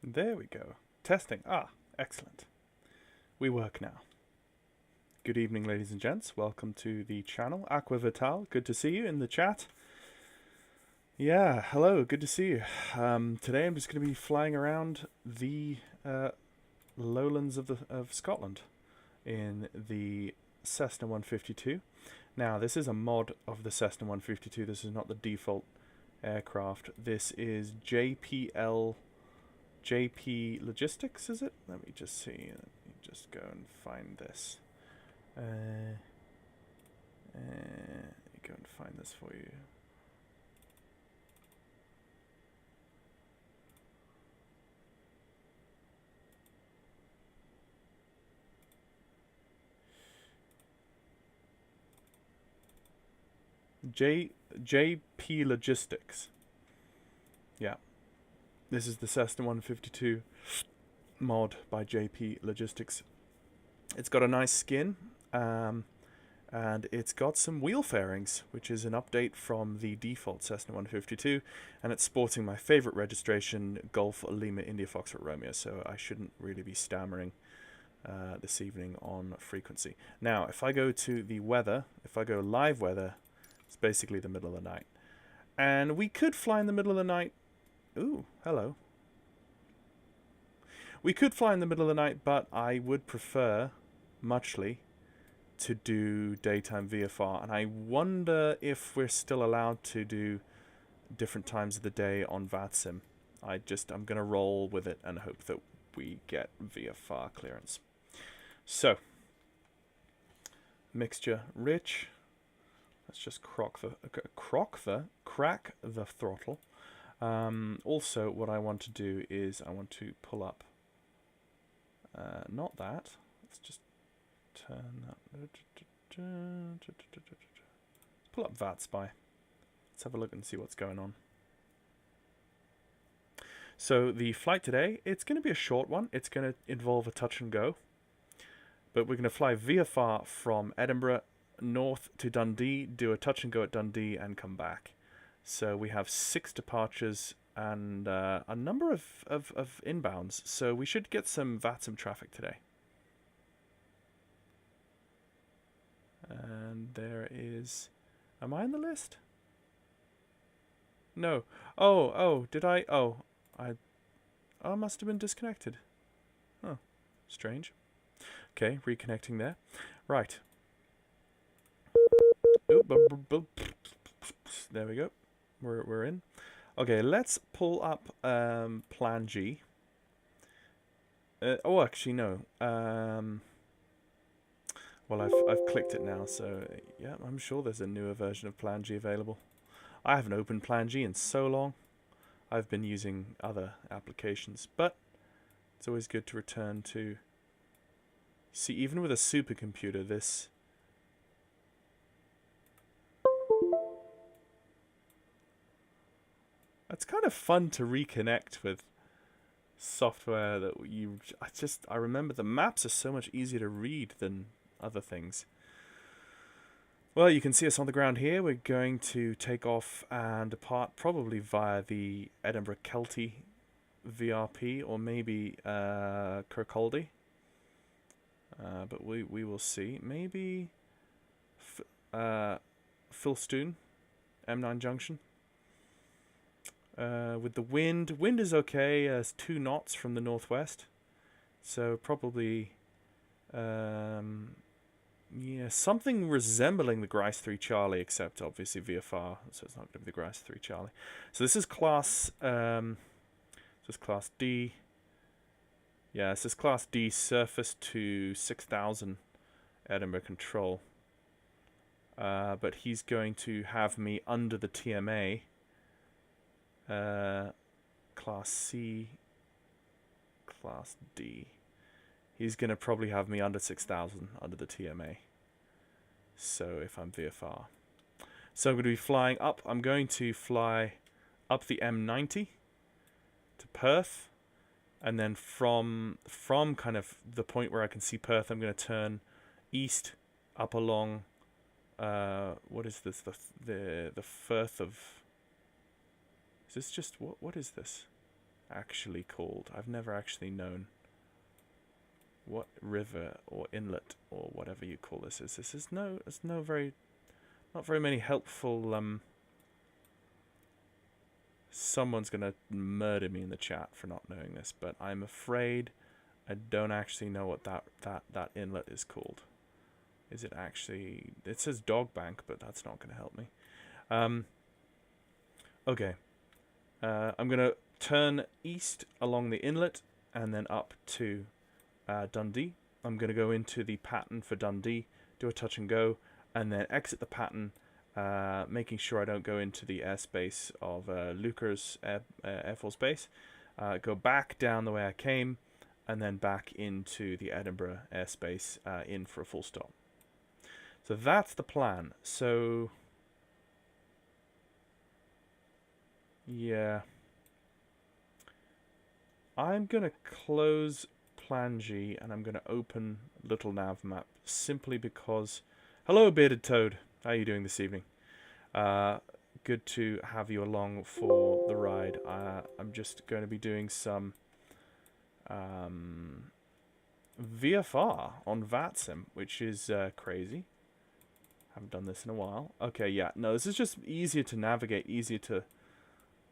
There we go. Testing. Ah, excellent. We work now. Good evening, ladies and gents. Welcome to the channel. Aqua Vital, good to see you in the chat. Yeah, hello, good to see you. Today I'm just going to be flying around the lowlands of Scotland in the Cessna 152. Now, this is a mod of the Cessna 152. This is not the default aircraft. This is JPLogistics, is it? Let me just see. Let me just go and find this. Let me go and find this for you. JPLogistics. Yeah. This is the Cessna 152 mod by JPLogistics. It's got a nice skin, and it's got some wheel fairings, which is an update from the default Cessna 152, and it's sporting my favorite registration, Golf Lima India Foxtrot Romeo, so I shouldn't really be stammering this evening on frequency. Now, if I go to the weather, if I go live weather, it's basically the middle of the night. And we could fly in the middle of the night. Ooh, hello. We could fly in the middle of the night, but I would prefer, muchly, to do daytime VFR. And I wonder if we're still allowed to do different times of the day on VATSIM. I'm going to roll with it and hope that we get VFR clearance. So, mixture rich. Let's just crack the throttle. Also, what I want to do is I want to pull up. Not that. Let's just turn that. Pull up VATSPy. Let's have a look and see what's going on. So the flight today, it's going to be a short one. It's going to involve a touch and go. But we're going to fly VFR from Edinburgh north to Dundee, do a touch and go at Dundee, and come back. So we have 6 departures and a number of inbounds. So we should get some VATSIM traffic today. And there is... Am I on the list? No. Oh, did I... Oh, I must have been disconnected. Huh. Strange. Okay, reconnecting there. Right. There we go. We're in. Okay, let's pull up Plan G. Oh, actually no. Well, I've clicked it now, so yeah, I'm sure there's a newer version of Plan G available. I haven't opened Plan G in so long. I've been using other applications, but it's always good to return to. See, even with a supercomputer, this. It's kind of fun to reconnect with software that I remember the maps are so much easier to read than other things. Well, you can see us on the ground here. We're going to take off and depart probably via the Edinburgh Kelty VRP or maybe Kirkcaldy. But we will see. Maybe Philstone, M9 Junction. With the wind is okay as 2 knots from the northwest, so probably yeah, something resembling the Grice 3 Charlie, except obviously VFR, so it's not going to be the Grice 3 Charlie. So this is class D. Yeah, this is class D, surface to 6,000 Edinburgh control. But he's going to have me under the TMA. Class C, Class D. He's going to probably have me under 6,000 under the TMA. So if I'm VFR. So I'm going to be flying up. I'm going to fly up the M90 to Perth. And then from kind of the point where I can see Perth, I'm going to turn east up along, what is this, the Firth of... Is this just, what is this? actually called? I've never actually known what river or inlet or whatever you call this is. This is not very many helpful. Someone's gonna murder me in the chat for not knowing this, but I'm afraid I don't actually know what that inlet is called. Is it actually? It says Dog Bank, but that's not gonna help me. Okay. I'm gonna turn east along the inlet and then up to Dundee. I'm going to go into the pattern for Dundee, do a touch and go, and then exit the pattern, making sure I don't go into the airspace of Lukers Air Force Base. Go back down the way I came, and then back into the Edinburgh airspace in for a full stop. So that's the plan. So, yeah. I'm going to close Plan G, and I'm going to open Little Nav Map simply because... Hello, Bearded Toad. How are you doing this evening? Good to have you along for the ride. I'm just going to be doing some VFR on VATSIM, which is crazy. Haven't done this in a while. Okay, yeah. No, this is just easier to navigate, easier to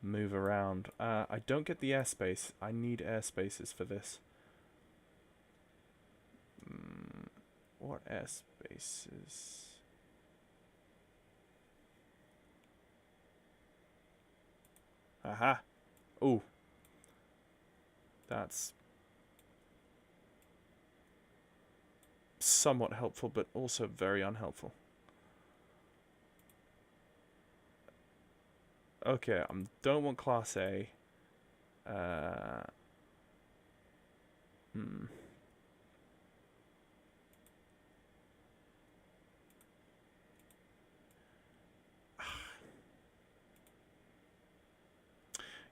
move around. I don't get the airspace. I need airspaces for this. What airspaces? Aha. Oh. That's somewhat helpful, but also very unhelpful. Okay, I don't want Class A.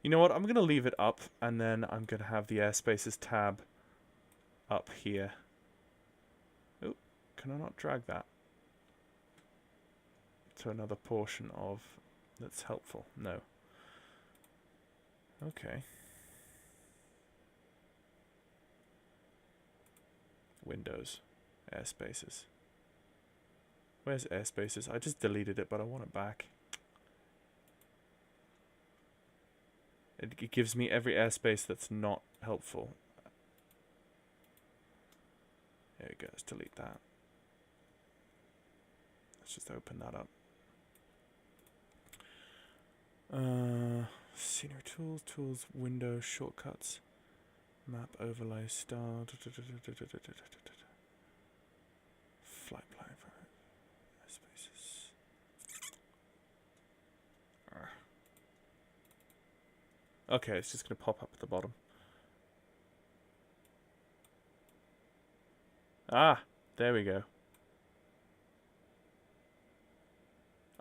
You know what? I'm going to leave it up, and then I'm going to have the airspaces tab up here. Oh, can I not drag that to another portion of that's helpful? No. Okay. Windows. Airspaces. Where's airspaces? I just deleted it, but I want it back. It gives me every airspace that's not helpful. There we go, let's delete that. Let's just open that up. Scenery tools, tools, window, shortcuts, map overlay, star, flight plan for airspaces. Okay, it's just going to pop up at the bottom. Ah, there we go.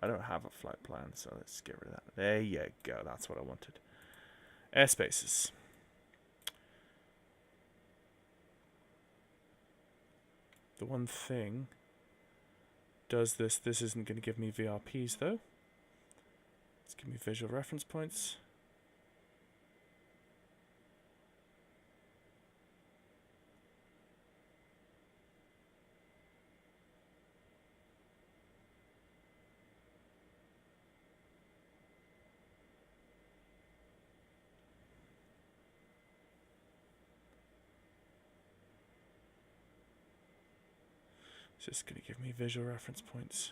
I don't have a flight plan, so let's get rid of that. There you go, that's what I wanted. Airspaces. The one thing, does this isn't going to give me VRPs though. Let's give me visual reference points. It's just going to give me visual reference points.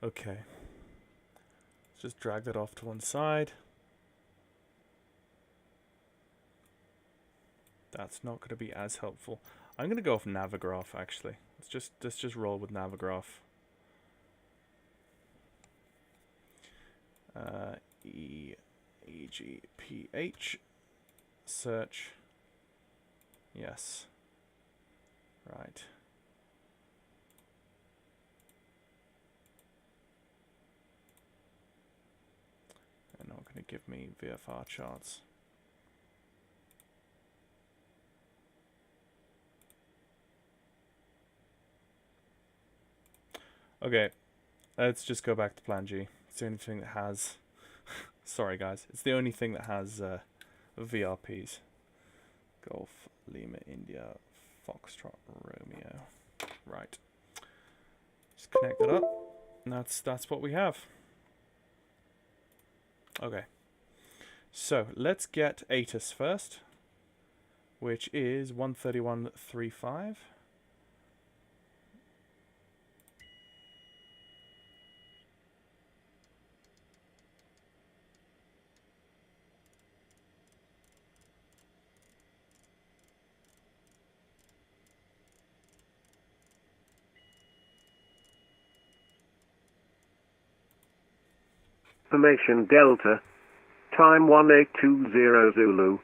Okay. Let's just drag that off to one side. That's not going to be as helpful. I'm going to go off Navigraph actually. Let's just roll with Navigraph. EGPH. Search. Yes. Right. They're not going to give me VFR charts. Okay, let's just go back to Plan G. It's the only thing that has... Sorry guys, it's the only thing that has VRPs. Golf, Lima, India, Foxtrot, Romeo. Right. Just connect that up. And that's what we have. Okay. So let's get ATIS first, which is 131.35. Information Delta, time 1820 Zulu,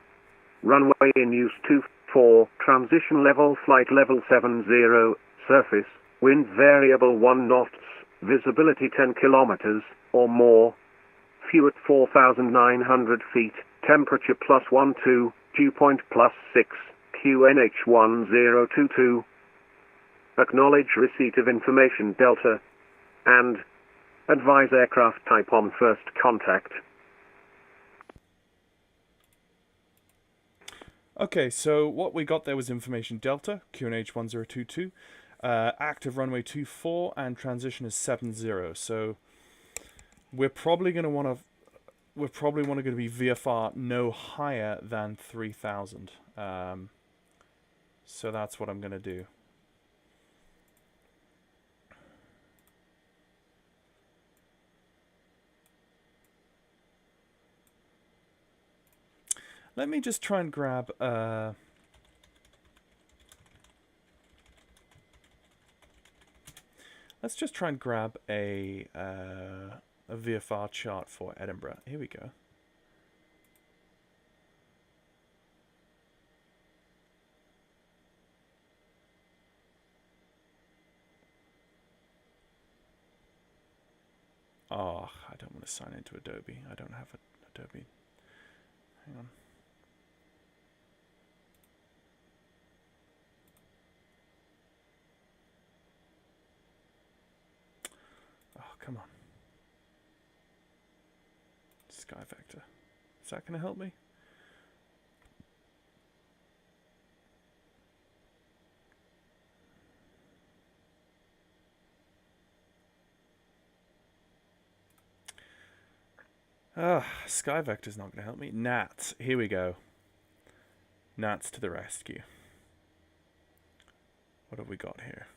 runway in use 24, transition level flight level 70, surface, wind variable 1 knots, visibility 10 kilometers, or more, fuel at 4,900 feet, temperature +12, dew point +6, QNH 1022, acknowledge receipt of information Delta, and advise aircraft type on first contact. Okay, so what we got there was information Delta, QNH 1022, active runway 24, and transition is 70. So we're probably going to want to be VFR no higher than 3,000. So that's what I'm going to do. Let me just try and grab let's just try and grab a VFR chart for Edinburgh. Here we go. Oh, I don't want to sign into Adobe. I don't have Adobe. Hang on. Come on. Sky Vector. Is that going to help me? Sky Vector's not going to help me. Nats. Here we go. Nats to the rescue. What have we got here?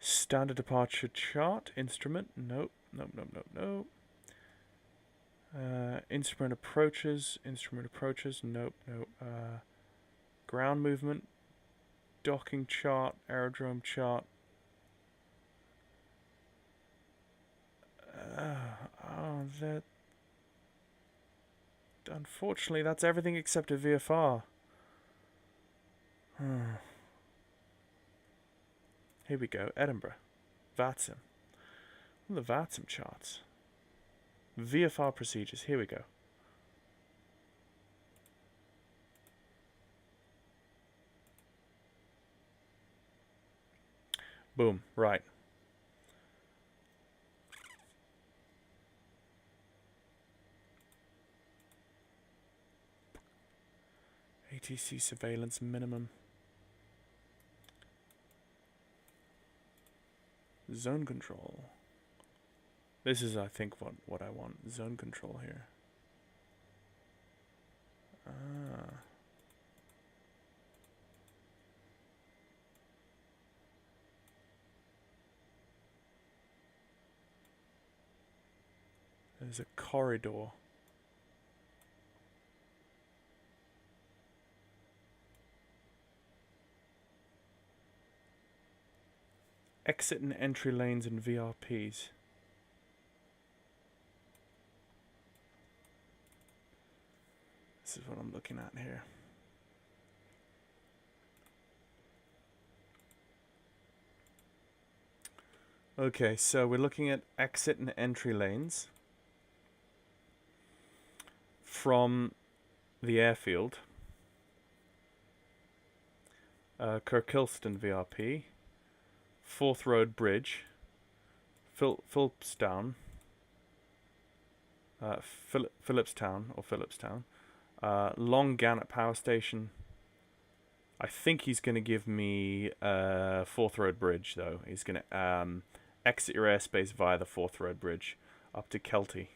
Standard departure chart, instrument, nope. Instrument approaches, nope. Ground movement, docking chart, aerodrome chart. That. Unfortunately, that's everything except a VFR. Here we go, Edinburgh. VATSIM. What are the VATSIM charts? VFR procedures, here we go. Boom, right. ATC surveillance minimum. Zone control. This is, I think, what I want. Zone control here. There's a corridor. Exit and entry lanes and VRPs. This is what I'm looking at here. Okay, so we're looking at exit and entry lanes from the airfield. Kirkilston VRP, Forth Road Bridge, Phillipstown, Phillipstown, Long Gannet Power Station. I think he's going to give me Forth Road Bridge, though. He's going to exit your airspace via the Forth Road Bridge up to Kelty.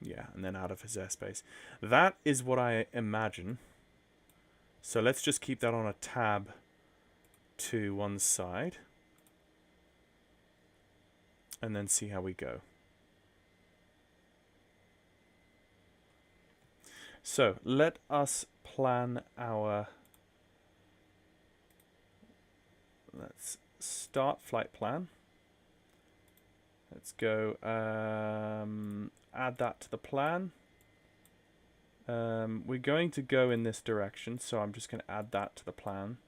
Yeah, and then out of his airspace. That is what I imagine. So let's just keep that on a tab to one side. And then see how we go. So let us plan our... Let's start flight plan. Let's go add that to the plan. We're going to go in this direction, so I'm just going to add that to the plan.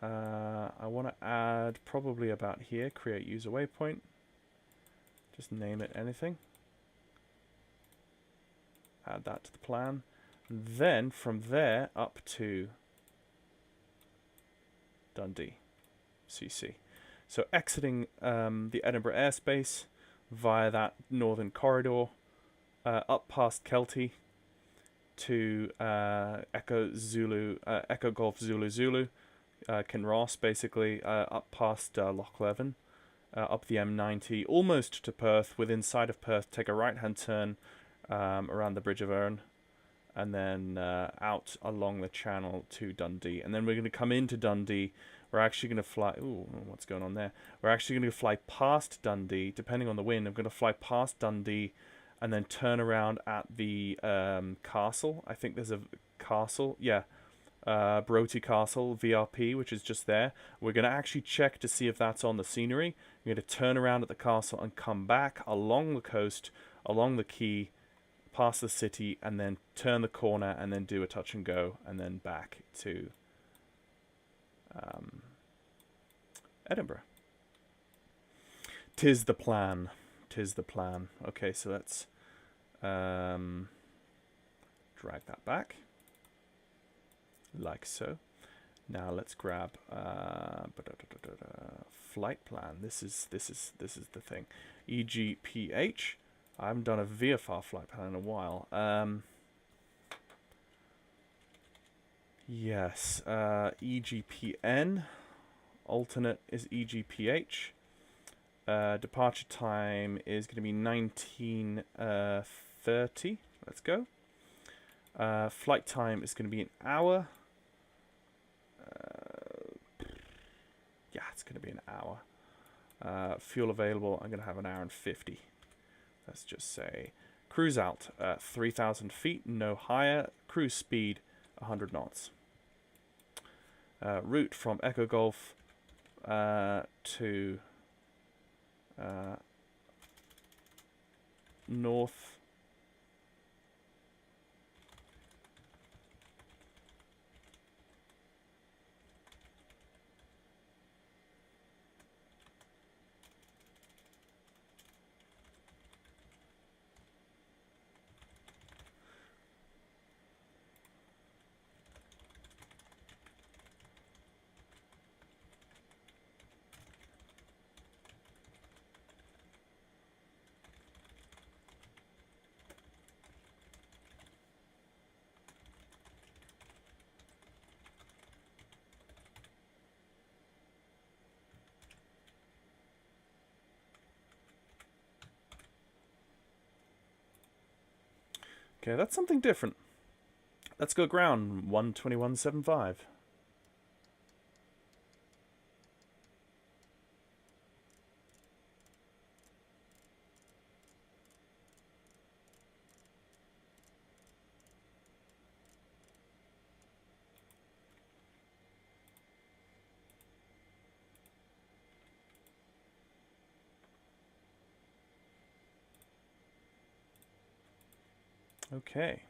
I want to add probably about here, create user waypoint. Just name it anything. Add that to the plan. And then from there up to Dundee, CC. So exiting the Edinburgh airspace via that northern corridor, up past Kelty to Echo Golf Zulu Zulu, Kinross basically, up past Loch Leven, up the M90, almost to Perth. Within sight of Perth, take a right-hand turn around the Bridge of Erne, and then out along the channel to Dundee. And then we're going to come into Dundee. We're actually going to fly... Ooh, what's going on there? We're actually going to fly past Dundee, depending on the wind. I'm going to fly past Dundee and then turn around at the castle. I think there's a castle. Yeah. Broughty Castle, VRP, which is just there. We're going to actually check to see if that's on the scenery. We're going to turn around at the castle and come back along the coast, along the quay, past the city, and then turn the corner and then do a touch and go, and then back to Edinburgh. 'Tis the plan. 'Tis the plan. Okay, so let's drag that back, like so. Now let's grab flight plan. This is the thing. EGPH. I haven't done a VFR flight plan in a while. Yes, EGPN. Alternate is EGPH. Departure time is going to be 19:30. Let's go. Flight time is going to be an hour. Yeah, it's going to be an hour. Fuel available, I'm going to have an hour and 50. Let's just say cruise out 3,000 feet, no higher. Cruise speed 100 knots. Route from Echo Golf to north. Okay, that's something different. Let's go ground 121.75. Okay.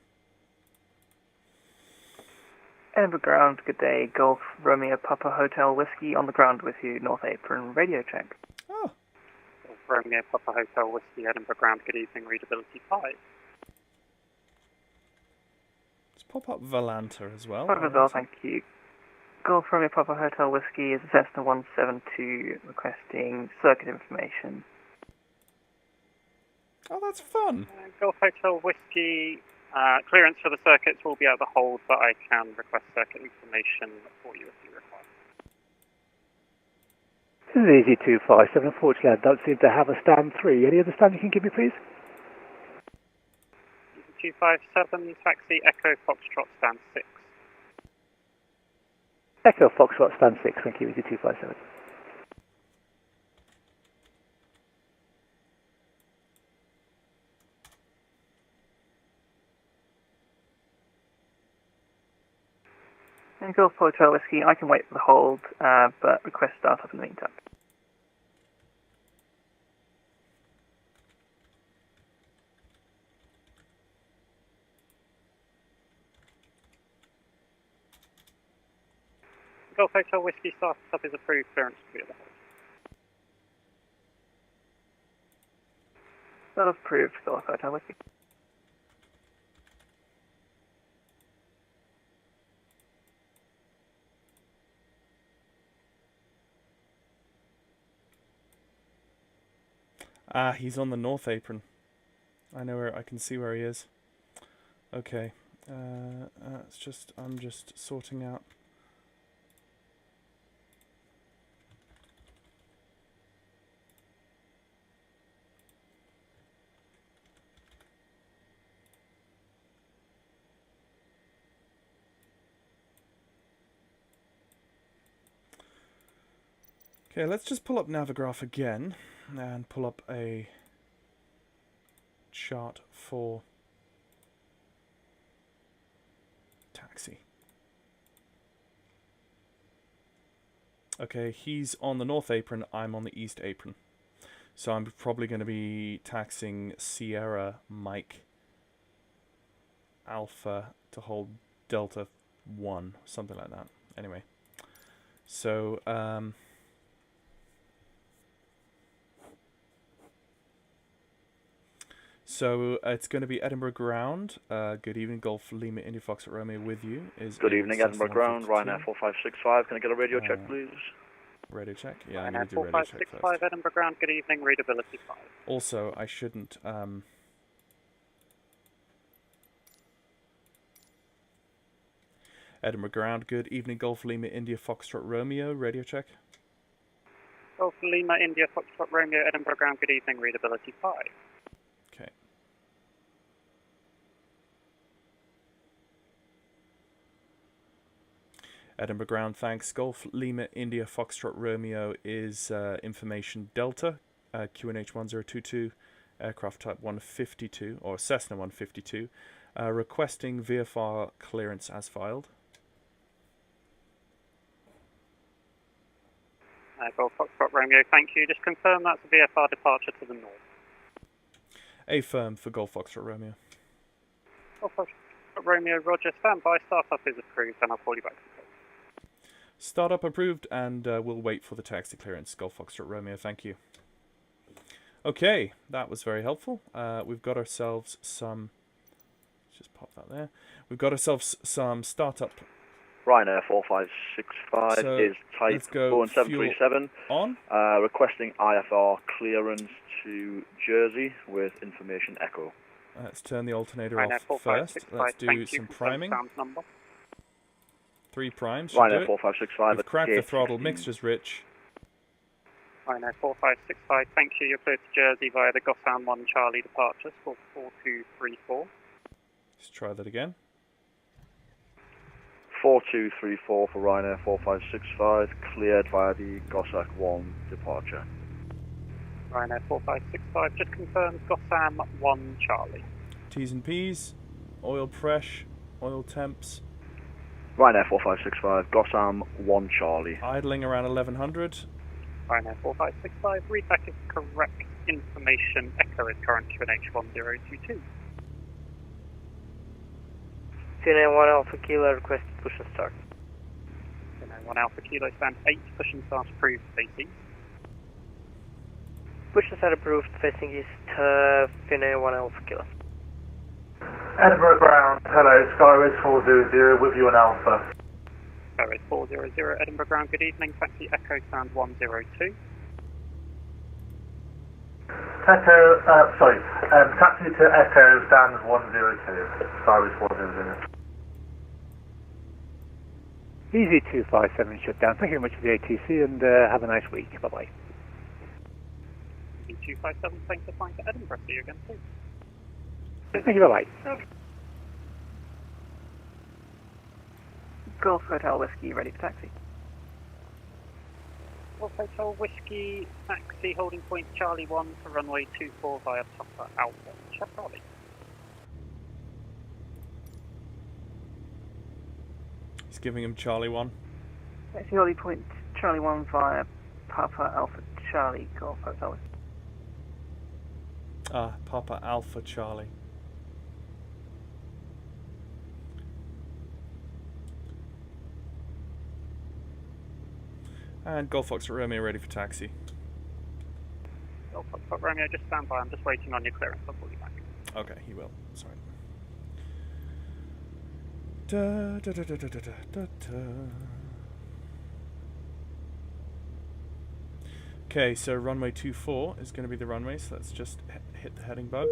Edinburgh ground, good day. Golf Romeo Papa Hotel Whiskey on the ground with you. North Apron radio check. Oh. Golf Romeo Papa Hotel Whiskey, Edinburgh ground, good evening, readability 5. Let's pop up Valanta as well. Papa as well, thank you. Golf Romeo Papa Hotel Whiskey is Cessna 172 requesting circuit information. Oh, that's fun. Golf Hotel Whiskey, clearance for the circuits will be at the hold, but I can request circuit information for you if you require. This is EZ257. Unfortunately, I don't seem to have a stand 3. Any other stand you can give me, please? EZ257, taxi Echo Foxtrot stand 6. Echo Foxtrot stand 6. Thank you, EZ257. And Golf Hotel Whiskey, I can wait for the hold, but request startup in the meantime. Golf Hotel Whiskey startup is approved, clearance will be at the hold. Startup approved, Golf Hotel Whiskey. Ah, he's on the North Apron. I know where, I can see where he is. Okay. It's just, I'm just sorting out. Okay, let's just pull up Navigraph again and pull up a chart for taxi. Okay, he's on the North Apron, I'm on the East Apron. So I'm probably going to be taxing Sierra Mike Alpha to hold Delta 1, something like that. Anyway, so it's going to be Edinburgh ground. Good evening, Golf Lima India Fox Romeo with you. Good evening, Edinburgh ground. Ryanair 4565. Can I get a radio check, please? Radio check? Yeah, I need Ryanair to do radio check first. 4565 Edinburgh ground, good evening, readability 5. Also, I shouldn't. Edinburgh ground. Good evening, Golf Lima India Foxtrot Romeo. Radio check. Golf Lima India Foxtrot Romeo Edinburgh ground, good evening, readability 5. Okay. Edinburgh ground, thanks. Golf Lima India Foxtrot Romeo is information Delta, QNH 1022, aircraft type 152, or Cessna 152, requesting VFR clearance as filed. Golf Foxtrot Romeo, thank you. Just confirm that's a VFR departure to the north. Affirm for Golf Foxtrot Romeo. Golf Foxtrot Romeo, roger, standby, startup is approved, and I'll call you back. Startup approved, and we'll wait for the taxi clearance. Golf Foxtrot Romeo, thank you. Okay, that was very helpful. We've got ourselves some... Let's just pop that there. We've got ourselves some startup. Ryanair 4565 So, is type let's go 4737. On. Requesting IFR clearance to Jersey with information Echo. Let's turn the alternator Ryanair off first. Let's do some priming. 3 primes. Ryanair 4565. We've cracked the throttle. Mixture's rich. Ryanair 4565, thank you. You're clear to Jersey via the Gotham 1 Charlie departure, score 4234. Let's try that again. 4234 for Ryanair 4565, cleared via the Gossack 1 departure. Ryanair 4565, just confirmed Gotham 1 Charlie. T's and P's, oil fresh, oil temps. Ryanair 4565, Gotham 1 Charlie. Idling around 1100. Ryanair 4565, read back is correct information. Echo is current QNH 1022. 1 Alpha Kilo, request push and start. 1 Alpha Kilo, stand 8, push and start approved, facing. Push and start approved, facing east, 1 Alpha Kilo. Edinburgh ground, hello, Skyways 400 with you on Alpha. Skyways 400, Edinburgh ground, good evening, taxi Echo stand 102. Taxi to Echo stand 102, Skyways 400. Easy 257 shutdown. Thank you very much for the ATC and have a nice week. Bye-bye. Easy 257, thanks for flying to Edinburgh. See you again soon. Thank you, bye-bye. Golf Hotel Whiskey, ready for taxi. Golf Hotel Whiskey, taxi holding point Charlie 1 for runway 24 via Papa Alpha Charlie. He's giving him Charlie 1. Taxi holding point Charlie 1 via Papa Alpha Charlie, Golf Hotel Whiskey. Papa Alpha Charlie. And Golf Foxtrot Romeo ready for taxi. Golf Foxtrot Romeo, just stand by. I'm just waiting on your clearance. I'll call you back. Okay, he will. Sorry. Da, da, da, da, da, da, da, da. Okay, so runway 24 is going to be the runway, so let's just hit the heading bug.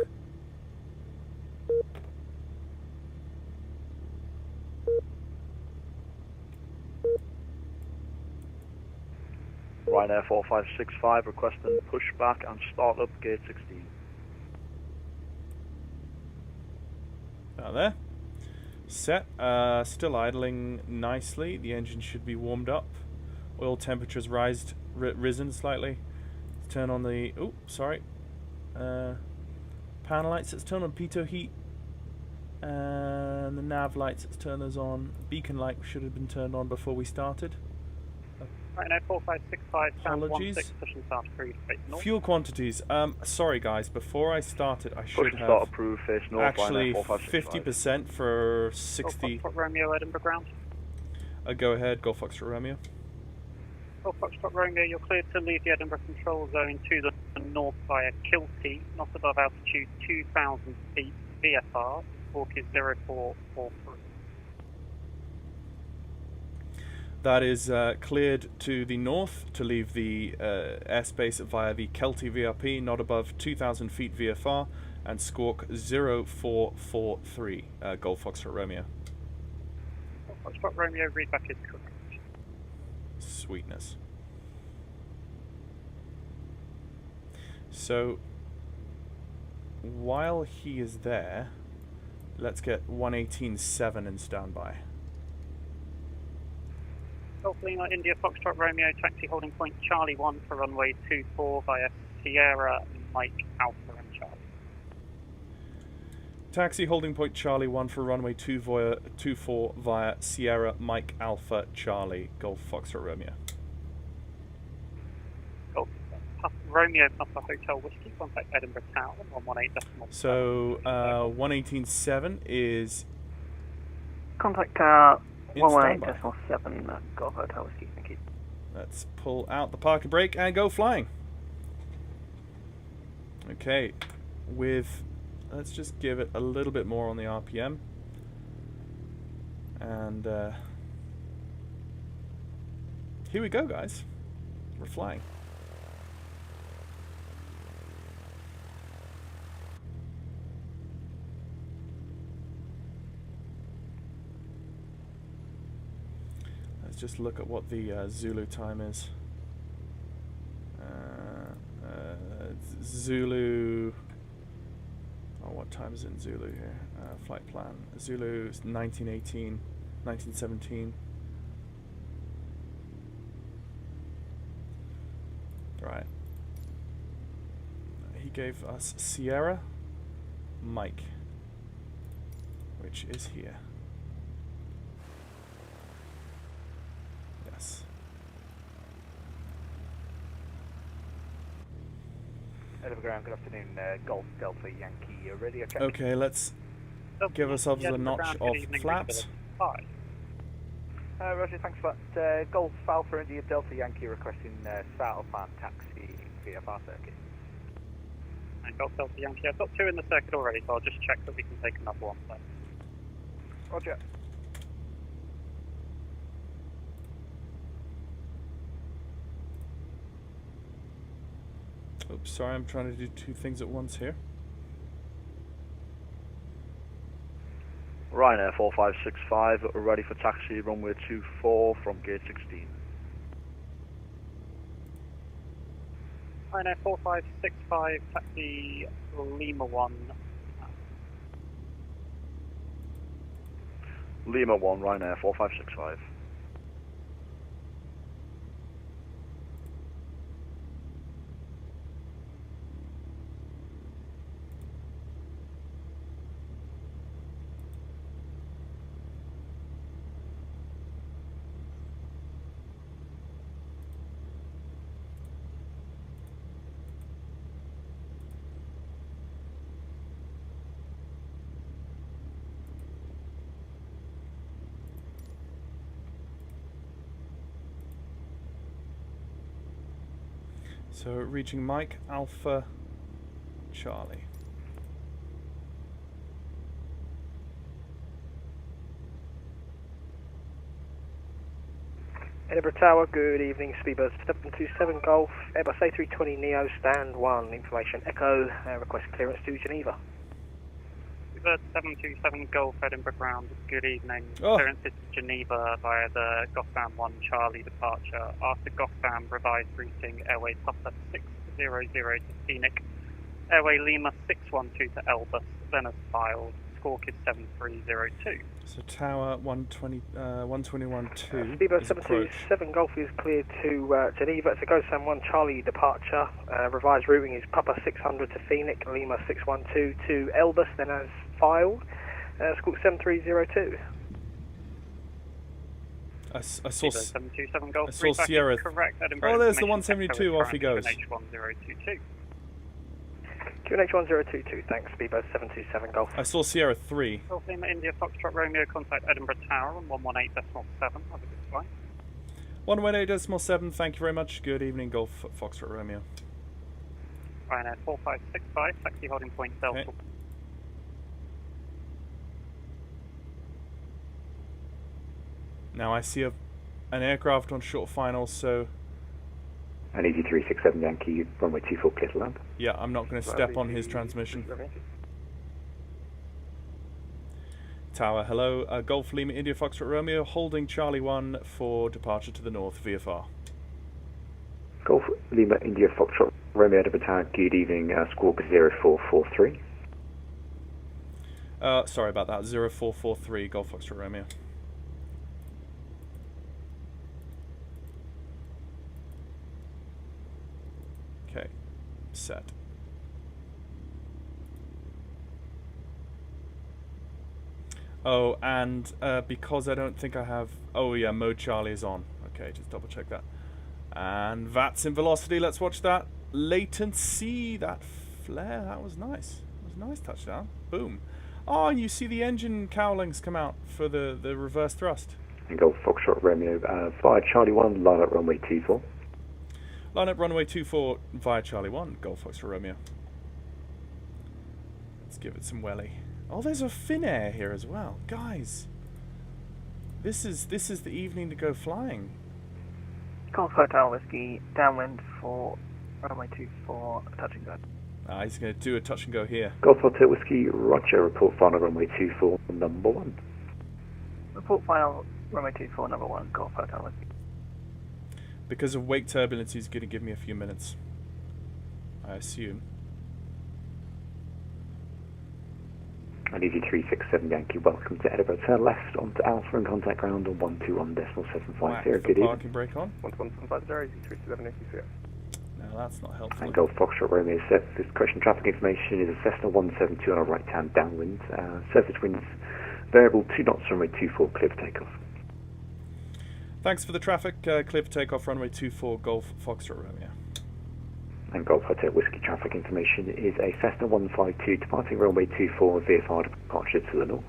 Ryanair 4565 requesting pushback and start up gate 16. There. Set. Still idling nicely. The engine should be warmed up. Oil temperature's risen slightly. Let's turn on the... Oh, sorry. Panel lights, let's turn on pitot heat. And the nav lights, let's turn those on. Beacon light should have been turned on before we started. Ryanair 4565, stand Apologies. 16, push and start approved, face north. Fuel quantities. Sorry guys, before I started I should Push and have start approved, face north. actually Ryanair 4565. 50% for 60. Golf Foxtrot Romeo, Edinburgh ground. Go ahead, Golf Foxtrot Romeo. Golf Foxtrot Romeo, you're cleared to leave the Edinburgh control zone to the north via Kilty, not above altitude 2,000 feet, VFR, squawk is 0443. That is cleared to the north to leave the airspace via the Kelty VRP, not above 2,000 feet VFR, and squawk 0443, Golf Foxtrot Romeo. Golf Foxtrot Romeo, readback is correct. Sweetness. So, while he is there, let's get 118.7 in standby. Golf Lima, India Foxtrot Romeo, taxi holding point Charlie 1 for runway 24 via Sierra, Mike Alpha and Charlie. Taxi holding point Charlie 1 for runway 24 via Sierra, Mike Alpha, Charlie, Golf Foxtrot Romeo. Golf Romeo Papa Hotel Whiskey, contact Edinburgh Tower, 118.7. So, 118.7 is... Contact 118.7, Golf Hotel Whiskey, thank you. Let's pull out the parking brake and go flying. Okay, let's just give it a little bit more on the RPM. And here we go, guys. We're flying. Let's just look at what the Zulu time is. Zulu... Oh, what time is it in Zulu here? Flight plan. Zulu is 1918, 1917. Right. He gave us Sierra, Mike, which is here. Yes. Edinburgh ground, good afternoon, Golf Delta Yankee, ready, okay? Okay, let's give ourselves a notch of flaps. Roger, thanks for that. Golf Alpha India Delta Yankee requesting southbound taxi VFR circuit. And Golf Delta Yankee, I've got 2 in the circuit already, so I'll just check that we can take another one. So. Roger. Oops, sorry, I'm trying to do 2 things at once here. Ryanair 4565, ready for taxi, runway 24 from gate 16. Ryanair 4565, taxi Lima 1. Lima 1, Ryanair 4565. So reaching Mike Alpha Charlie. Edinburgh Tower, good evening, Speedbird 727 Golf, Airbus A320 Neo, stand 1, information Echo, request clearance to Geneva. Speedbird 727 Golf, Edinburgh ground, good evening. Oh. Clearance is to Geneva via the Gotham 1 Charlie departure. After Gotham, revised routing, airway Papa 600 to Scenic, airway Lima 612 to Elbus, then as filed, squawk is 7302. So Tower 121-2 Speedbird 727 Golf is cleared to Geneva. It's a Gotham 1 Charlie departure. Revised routing is Papa 600 to Phoenix, Lima 612 to Elbus, then as filed. Squawk 7302. I saw 727 Golf. I saw Sierra. Correct. Edinburgh Oh, there's the information 172. Off he goes. QNH1022. QNH1022. Thanks. Speedbird 727 Golf. I saw Sierra 3. Golf Lima India Foxtrot Romeo. Contact Edinburgh Tower on 118.7. Have a good flight. 118.7. Thank you very much. Good evening, Golf Foxtrot Romeo. Ryanair 4565. Taxi holding point Delta. Okay. Now I see an aircraft on short final, so An easy 367 Yankee, runway 24 clear to land. yeah, I'm not going to step on his transmission. Tower, hello. Golf Lima India Foxtrot Romeo, holding Charlie 1 for departure to the north, VFR. Golf Lima India Foxtrot Romeo Edinburgh Tower, good evening, squawk 0443. Sorry about that, 0443, Golf Foxtrot Romeo. Okay, set. Oh, and because I don't think I have... Oh yeah, mode Charlie is on. Okay, just double check that. And VATSIM velocity, let's watch that. Latency, that flare, that was nice. That was a nice touchdown. Boom. Oh, and you see the engine cowlings come out for the reverse thrust. And Golf Foxtrot Romeo via Charlie 1, line up runway 24. Line up runway 24 via Charlie 1, Golf Foxtrot Romeo. Let's give it some welly. Oh, there's a Finnair here as well. Guys, this is the evening to go flying. Golf Hotel Whiskey, downwind for runway 24, touch and go. He's going to do a touch and go here. Golf Hotel Whiskey, Roger, report final runway 24, number 1. Report final, runway 24, number 1, Golf Hotel Whiskey. Because of wake turbulence, he's going to give me a few minutes, I assume. An easy 367 Yankee, welcome to Edinburgh. Turn left onto Alpha and contact ground on 121.750. Whack Good the evening. parking brake on. 12150, easy 367 Yankee. No, that's not helpful. And Golf Foxtrot Romeo surface correction traffic information is a Cessna 172 on a right-hand downwind. Surface winds variable 2 knots, runway 24, clear for takeoff. Thanks for the traffic. Clear for takeoff, runway 24, Golf Foxtrot Romeo. And Golf Hotel Whiskey traffic information is a Cessna 152 departing runway 24 VFR departure to the north.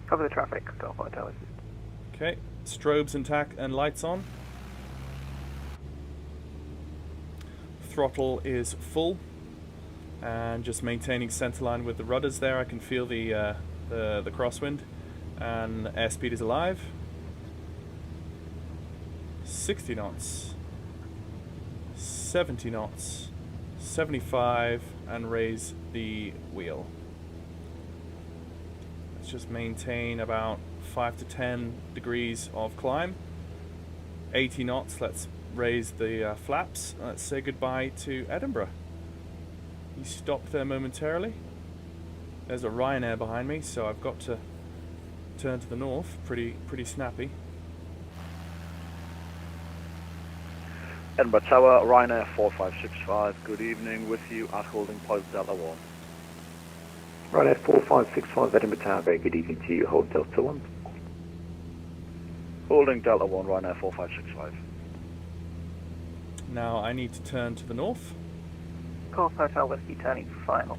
Cover the traffic, Golf Hotel Whiskey. Okay, strobes and lights on. Throttle is full, and just maintaining centerline with the rudders there. I can feel the crosswind, and airspeed is alive. 60 knots, 70 knots, 75, and raise the wheel. Let's just maintain about 5 to 10 degrees of climb. 80 knots, let's raise the flaps. Let's say goodbye to Edinburgh. He stopped there momentarily. There's a Ryanair behind me, so I've got to turn to the north. Pretty snappy. Edinburgh Tower, Ryanair 4565, good evening, with you at holding point Delta 1. Ryanair 4565 Edinburgh Tower, very good evening to you, hold Delta 1. Holding Delta 1, Ryanair 4565. Now I need to turn to the north. Golf Hotel Whiskey turning for final.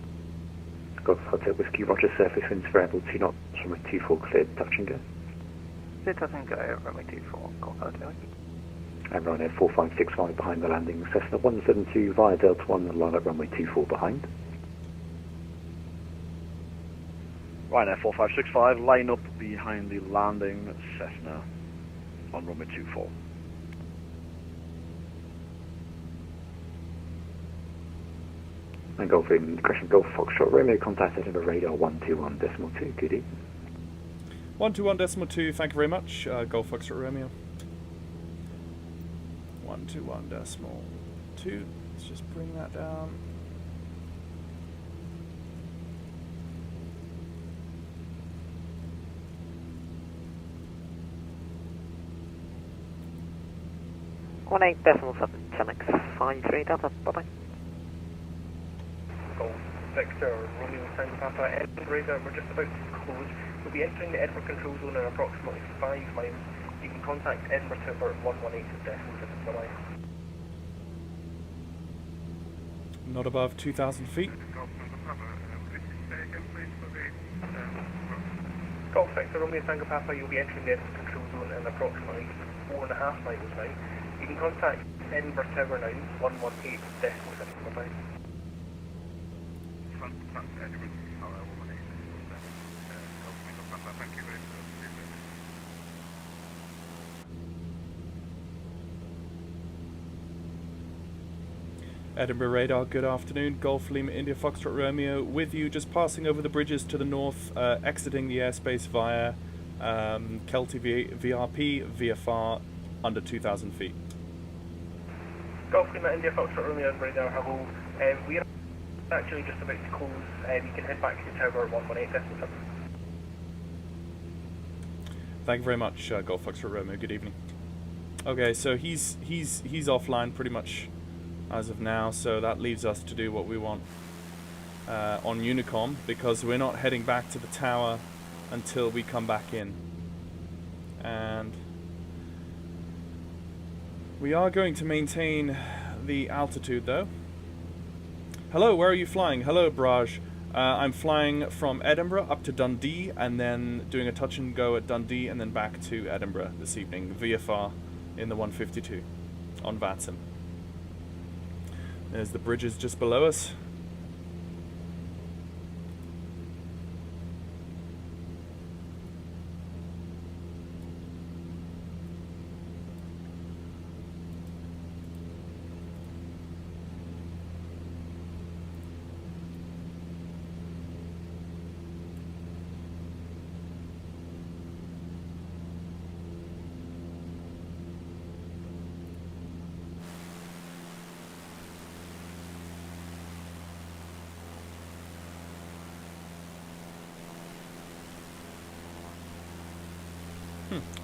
Golf Hotel Whiskey, roger, surface winds variable 2 knots, runway 24 cleared, touch and go. Clear, touch and go, runway 24, Golf Hotel Whiskey. And Ryanair 4565 behind the landing, Cessna 172 via Delta 1, line up runway 24 behind. Ryanair 4565, line up behind the landing Cessna on runway 24. And Golf in Crescent Golf Foxtrot Romeo, contact Edinburgh radar 121.2, good evening. 121.2, thank you very much. Golf Foxtrot Romeo. 121.2. Let's just bring that down. One 8.7 10x53 Delta. Bye bye. Golf Victor Romeo Tango Papa Edinburgh. We're just about to close. We'll be entering the Edinburgh control zone in approximately 5 miles. You can contact Edinburgh Tower 118 at decimal. Bye-bye. Not above 2,000 feet. Golf Victor Romeo Tango Papa, you'll be entering the Edinburgh control zone in approximately 4.5 miles now. You can contact Edinburgh Tower now 118 decimal. Bye-bye. Edinburgh radar, good afternoon. Golf Lima India Foxtrot Romeo with you, just passing over the bridges to the north, exiting the airspace via Kelty VRP, VFR, under 2,000 feet. Golf Lima India Foxtrot Romeo radar, hello. We are actually just about to close. You can head back to the tower 118 decimal. Thank you very much, Golf Foxtrot Romeo. Good evening. Okay, so he's offline pretty much as of now, so that leaves us to do what we want on Unicom, because we're not heading back to the tower until we come back in. And we are going to maintain the altitude though. Hello, where are you flying? Hello, Braj. I'm flying from Edinburgh up to Dundee, and then doing a touch and go at Dundee, and then back to Edinburgh this evening, VFR in the 152 on VATSIM. There's the bridges just below us.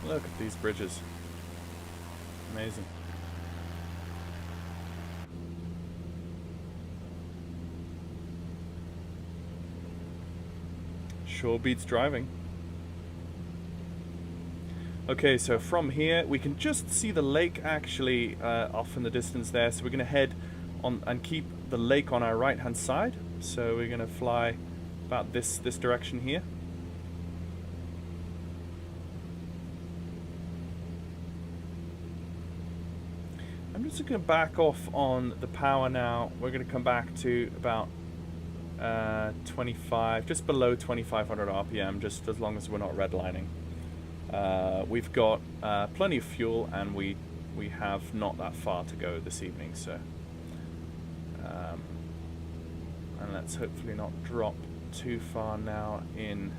Look at these bridges. Amazing. Sure beats driving. Okay, so from here we can just see the lake actually off in the distance there. So we're going to head on and keep the lake on our right hand side. So we're going to fly about this direction here. I'm just going to back off on the power now. We're going to come back to about 25, just below 2500 RPM, just as long as we're not redlining. We've got plenty of fuel, and we have not that far to go this evening, so and let's hopefully not drop too far now in.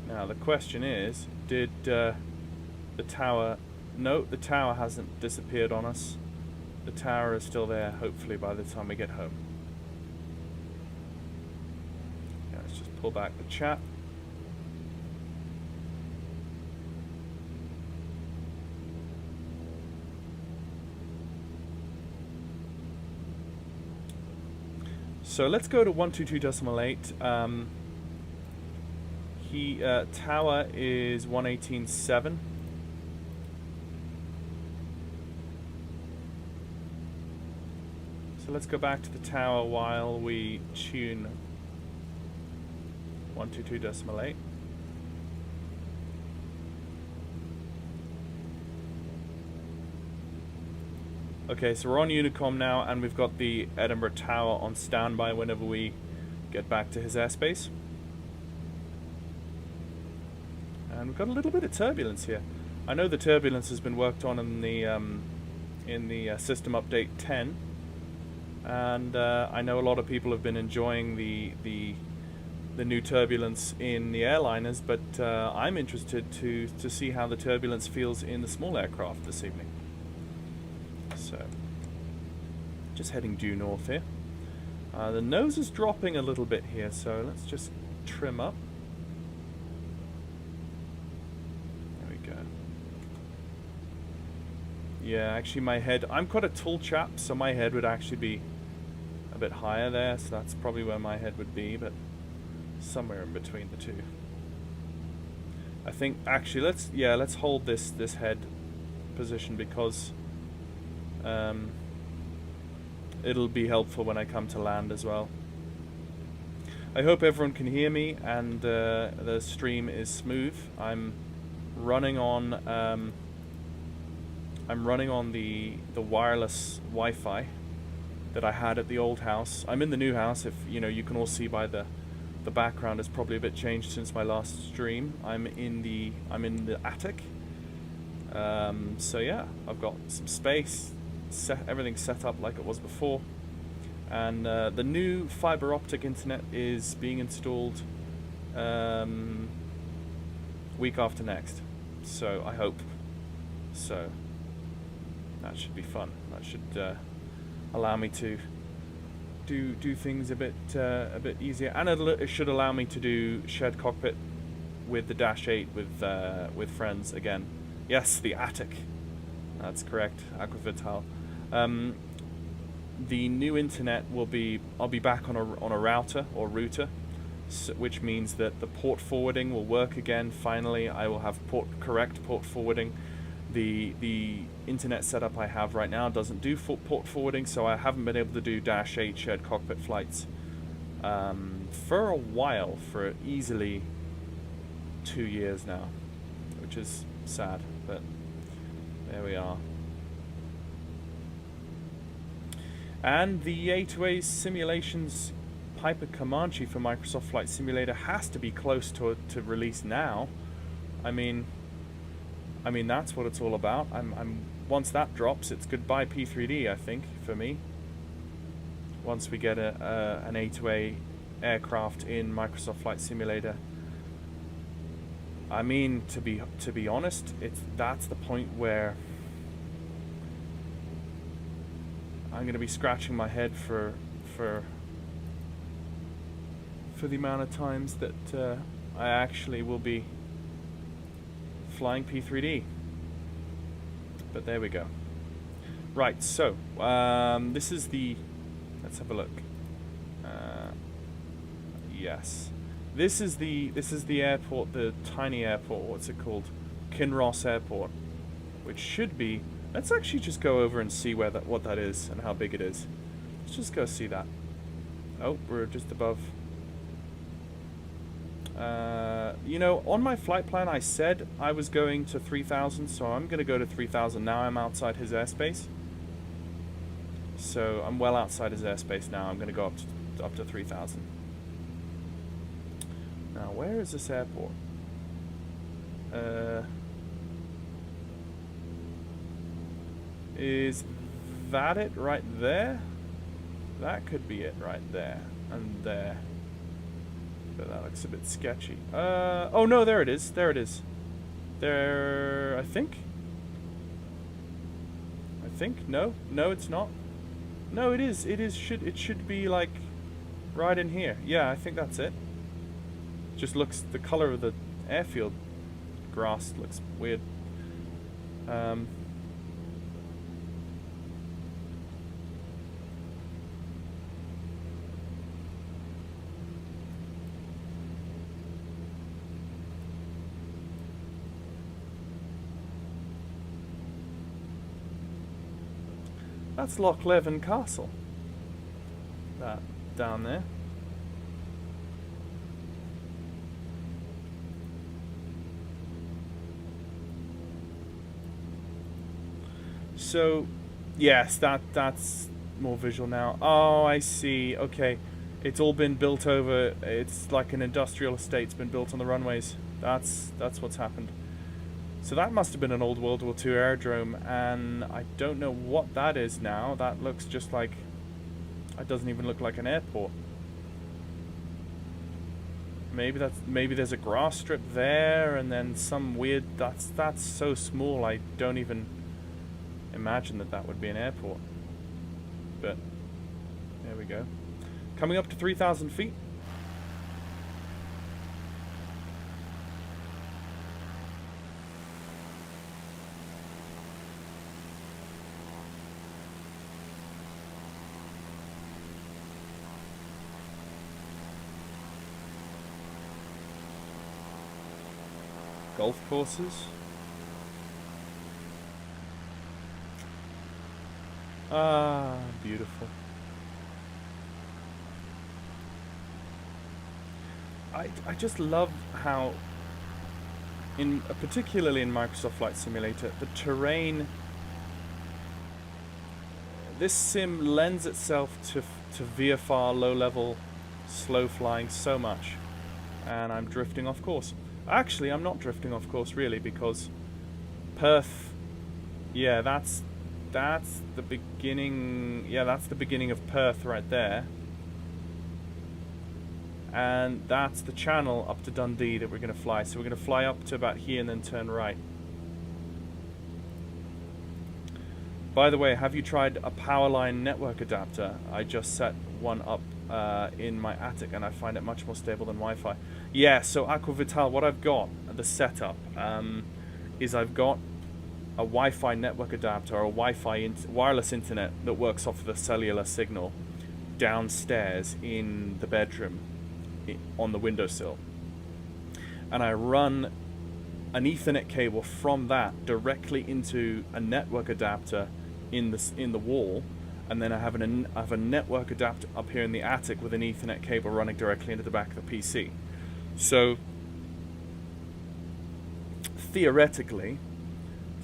Now the question is, did the tower... No, the tower hasn't disappeared on us. The tower is still there, hopefully, by the time we get home. Yeah, let's just pull back the chat. So let's go to 122.8. Tower is 118.7. So let's go back to the tower while we tune 122.8. Okay, so we're on Unicom now, and we've got the Edinburgh Tower on standby whenever we get back to his airspace. And we've got a little bit of turbulence here. I know the turbulence has been worked on in the system update 10, and I know a lot of people have been enjoying the new turbulence in the airliners, but I'm interested to see how the turbulence feels in the small aircraft this evening. So, just heading due north here. The nose is dropping a little bit here, so let's just trim up. There we go. Yeah, actually my head, I'm quite a tall chap, so my head would actually be a bit higher there, so that's probably where my head would be, but somewhere in between the two. I think, actually, let's hold this head position, because it'll be helpful when I come to land as well. I hope everyone can hear me and the stream is smooth. I'm running on the wireless Wi-Fi that I had at the old house. I'm in the new house. If you can all see by the background is probably a bit changed since my last stream. I'm in the attic. So yeah, I've got some space. Everything's set up like it was before, and the new fiber optic internet is being installed week after next, so I hope so. That should be fun. That should allow me to do things a bit easier, and it should allow me to do shared cockpit with the Dash 8 with friends again. Yes, the attic. That's correct, Aquavital. The new internet I'll be back on a router, which means that the port forwarding will work again. Finally, I will have correct port forwarding. The internet setup I have right now doesn't do port forwarding, so I haven't been able to do Dash 8 shared cockpit flights for a while, for easily 2 years now, which is sad, but there we are. And the A2A simulations Piper Comanche for Microsoft Flight Simulator has to be close to release now. I mean that's what it's all about. Once that drops, it's goodbye P3D, I think, for me. Once we get an A2A aircraft in Microsoft Flight Simulator. I mean, to be honest, that's the point where I'm going to be scratching my head for the amount of times that I actually will be flying P3D. But there we go. Right, so this is the. Let's have a look. Yes. This is the airport, the tiny airport. What's it called? Kinross Airport, which should be. Let's actually just go over and see what that is and how big it is. Let's just go see that. Oh, we're just above. You know, on my flight plan, I said I was going to 3,000, so I'm going to go to 3,000 now. I'm outside his airspace. So I'm well outside his airspace now. I'm going to go up to 3,000. Now, where is this airport? Is that it right there? That could be it right there and there. But that looks a bit sketchy. Oh no, there it is. There it is. There, I think. No, it's not. No, it is. It should be like right in here. Yeah, I think that's it. Just looks, the color of the airfield grass looks weird. That's Loch Leven Castle. That down there. So, yes, that's more visual now. Oh, I see. Okay, it's all been built over. It's like an industrial estate's been built on the runways. That's what's happened. So that must have been an old World War II aerodrome, and I don't know what that is now. That looks just like, it doesn't even look like an airport. Maybe there's a grass strip there, and then some weird. That's so small. I don't even imagine that would be an airport. But there we go. Coming up to 3,000 feet. Golf courses. Ah, beautiful. I just love how, particularly in Microsoft Flight Simulator, the terrain. This sim lends itself to VFR, low-level, slow flying so much, and I'm drifting off course. Actually, I'm not drifting off course really, because Perth, yeah, that's the beginning. Yeah, that's the beginning of Perth right there, and that's the channel up to Dundee that we're going to fly. So we're going to fly up to about here and then turn right. By the way, have you tried a Powerline network adapter? I just set one up in my attic, and I find it much more stable than Wi-Fi. Yeah, so Aquavital, what I've got, the setup, is I've got a Wi-Fi network adapter, or a Wi-Fi wireless internet that works off of the cellular signal downstairs in the bedroom on the windowsill. And I run an Ethernet cable from that directly into a network adapter in the wall, and then I have a network adapter up here in the attic with an Ethernet cable running directly into the back of the PC. So theoretically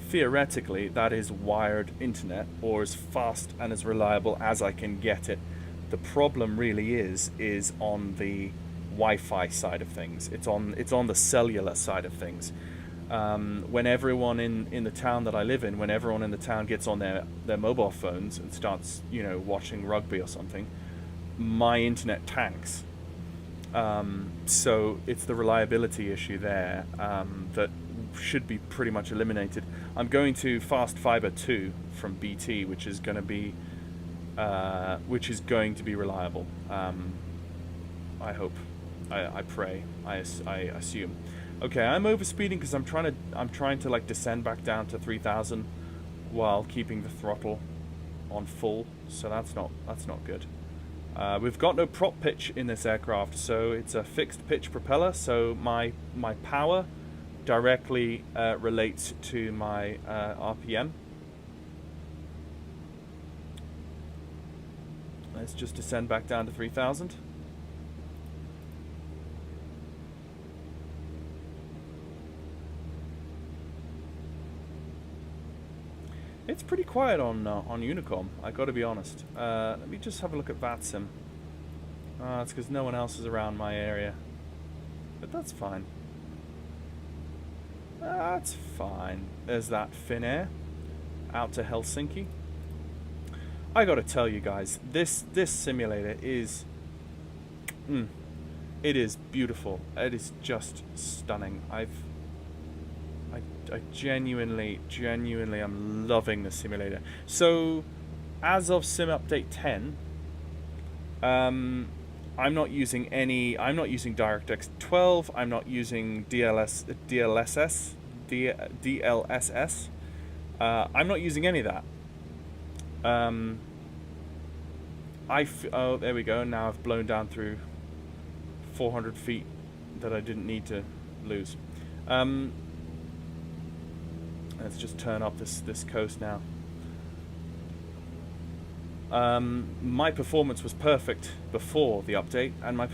that is wired internet, or as fast and as reliable as I can get it. The problem really is on the Wi-Fi side of things. It's on the cellular side of things. When everyone in the town that I live in, when everyone in the town gets on their mobile phones and starts, watching rugby or something, my internet tanks. So it's the reliability issue there that should be pretty much eliminated. I'm going to Fast Fiber 2 from BT, which is going to be reliable. I hope, I pray, I assume. Okay, I'm overspeeding because I'm trying to like descend back down to 3,000 while keeping the throttle on full. So that's not good. We've got no prop pitch in this aircraft, so it's a fixed pitch propeller, so my power directly relates to my RPM. Let's just descend back down to 3,000. It's pretty quiet on Unicom, I gotta be honest. Let me just have a look at VATSIM. It's because no one else is around my area. But that's fine. That's fine. There's that Finnair out to Helsinki. I gotta tell you guys, this simulator is... it is beautiful. It is just stunning. I genuinely am loving the simulator. So, as of Sim Update 10, I'm not using DirectX 12. I'm not using DLSS. I'm not using any of that. Oh, there we go. Now I've blown down through 400 feet that I didn't need to lose. Let's just turn up this coast now. My performance was perfect before the update, and my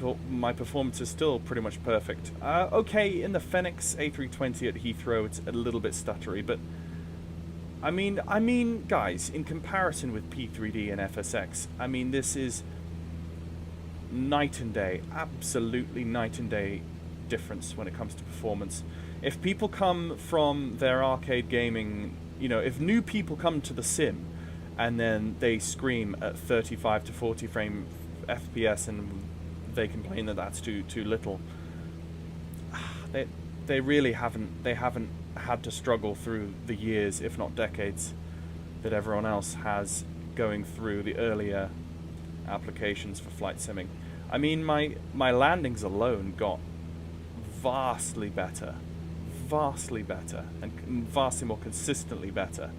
performance is still pretty much perfect. Okay, in the Fenix A320 at Heathrow, it's a little bit stuttery, but I mean, guys, in comparison with P3D and FSX, I mean, this is night and day, absolutely night and day difference when it comes to performance. If people come from their arcade gaming, you know, if new people come to the sim and then they scream at 35 to 40 frame FPS and they complain that that's too little, they really haven't had to struggle through the years, if not decades, that everyone else has going through the earlier applications for flight simming. I mean, my landings alone got vastly better, and vastly more consistently better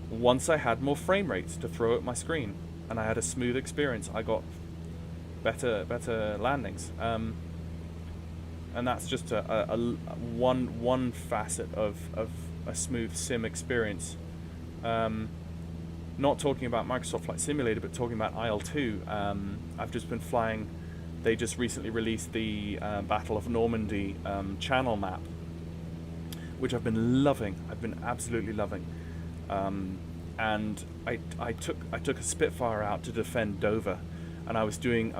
once I had more frame rates to throw at my screen and I had a smooth experience. I got better landings, and that's just one facet of a smooth sim experience. Not talking about Microsoft Flight Simulator, but talking about IL-2. I've just been flying. They just recently released the Battle of Normandy channel map, which I've been loving. I've been absolutely loving. And I took a Spitfire out to defend Dover, and I was doing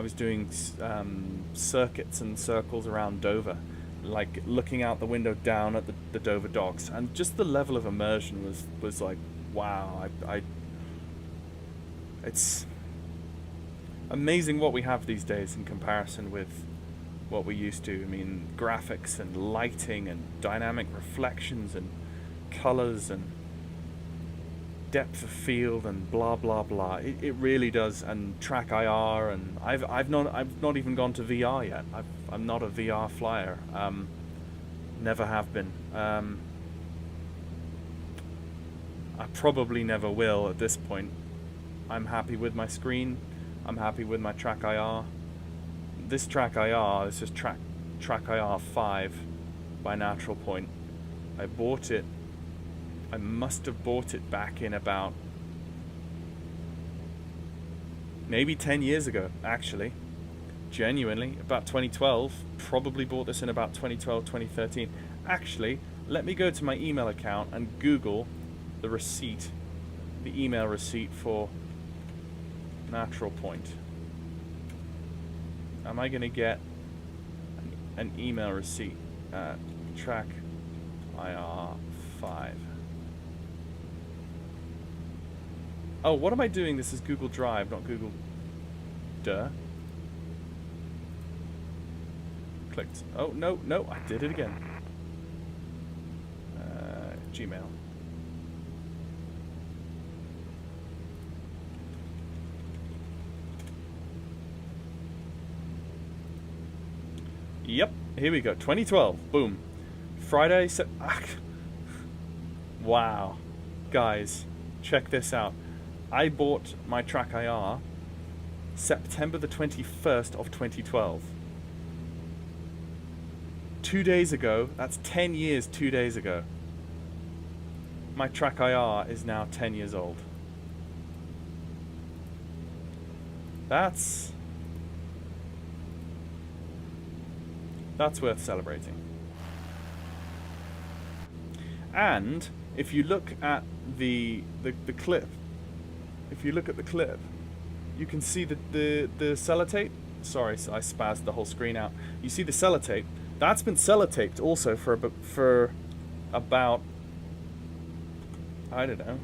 circuits and circles around Dover, like looking out the window down at the Dover docks, and just the level of immersion was like, wow. It's amazing what we have these days in comparison with what we used to. I mean, graphics and lighting and dynamic reflections and colors and depth of field and blah blah blah. It really does. And track IR, and I've not even gone to VR yet. I'm not a VR flyer. Never have been. I probably never will at this point. I'm happy with my screen. I'm happy with my track IR. This track IR, this is track IR 5 by Natural Point. I bought it. I must have bought it back in about maybe 10 years ago, actually. Genuinely, about 2012. Probably bought this in about 2012, 2013. Actually, let me go to my email account and Google the receipt, the email receipt for Natural Point. Am I going to get an email receipt? Track IR 5. Oh, what am I doing? This is Google Drive, not Google. Duh. Clicked. Oh, no, I did it again. Gmail. Yep, here we go. 2012. Boom. Friday. Wow. Guys, check this out. I bought my track IR September the 21st of 2012. 2 days ago, that's 10 years 2 days ago. My Track IR is now 10 years old. That's worth celebrating. And if you look at the clip, you can see that the sellotape. Sorry, I spazzed the whole screen out. You see the sellotape. That's been sellotaped also for about, I don't know,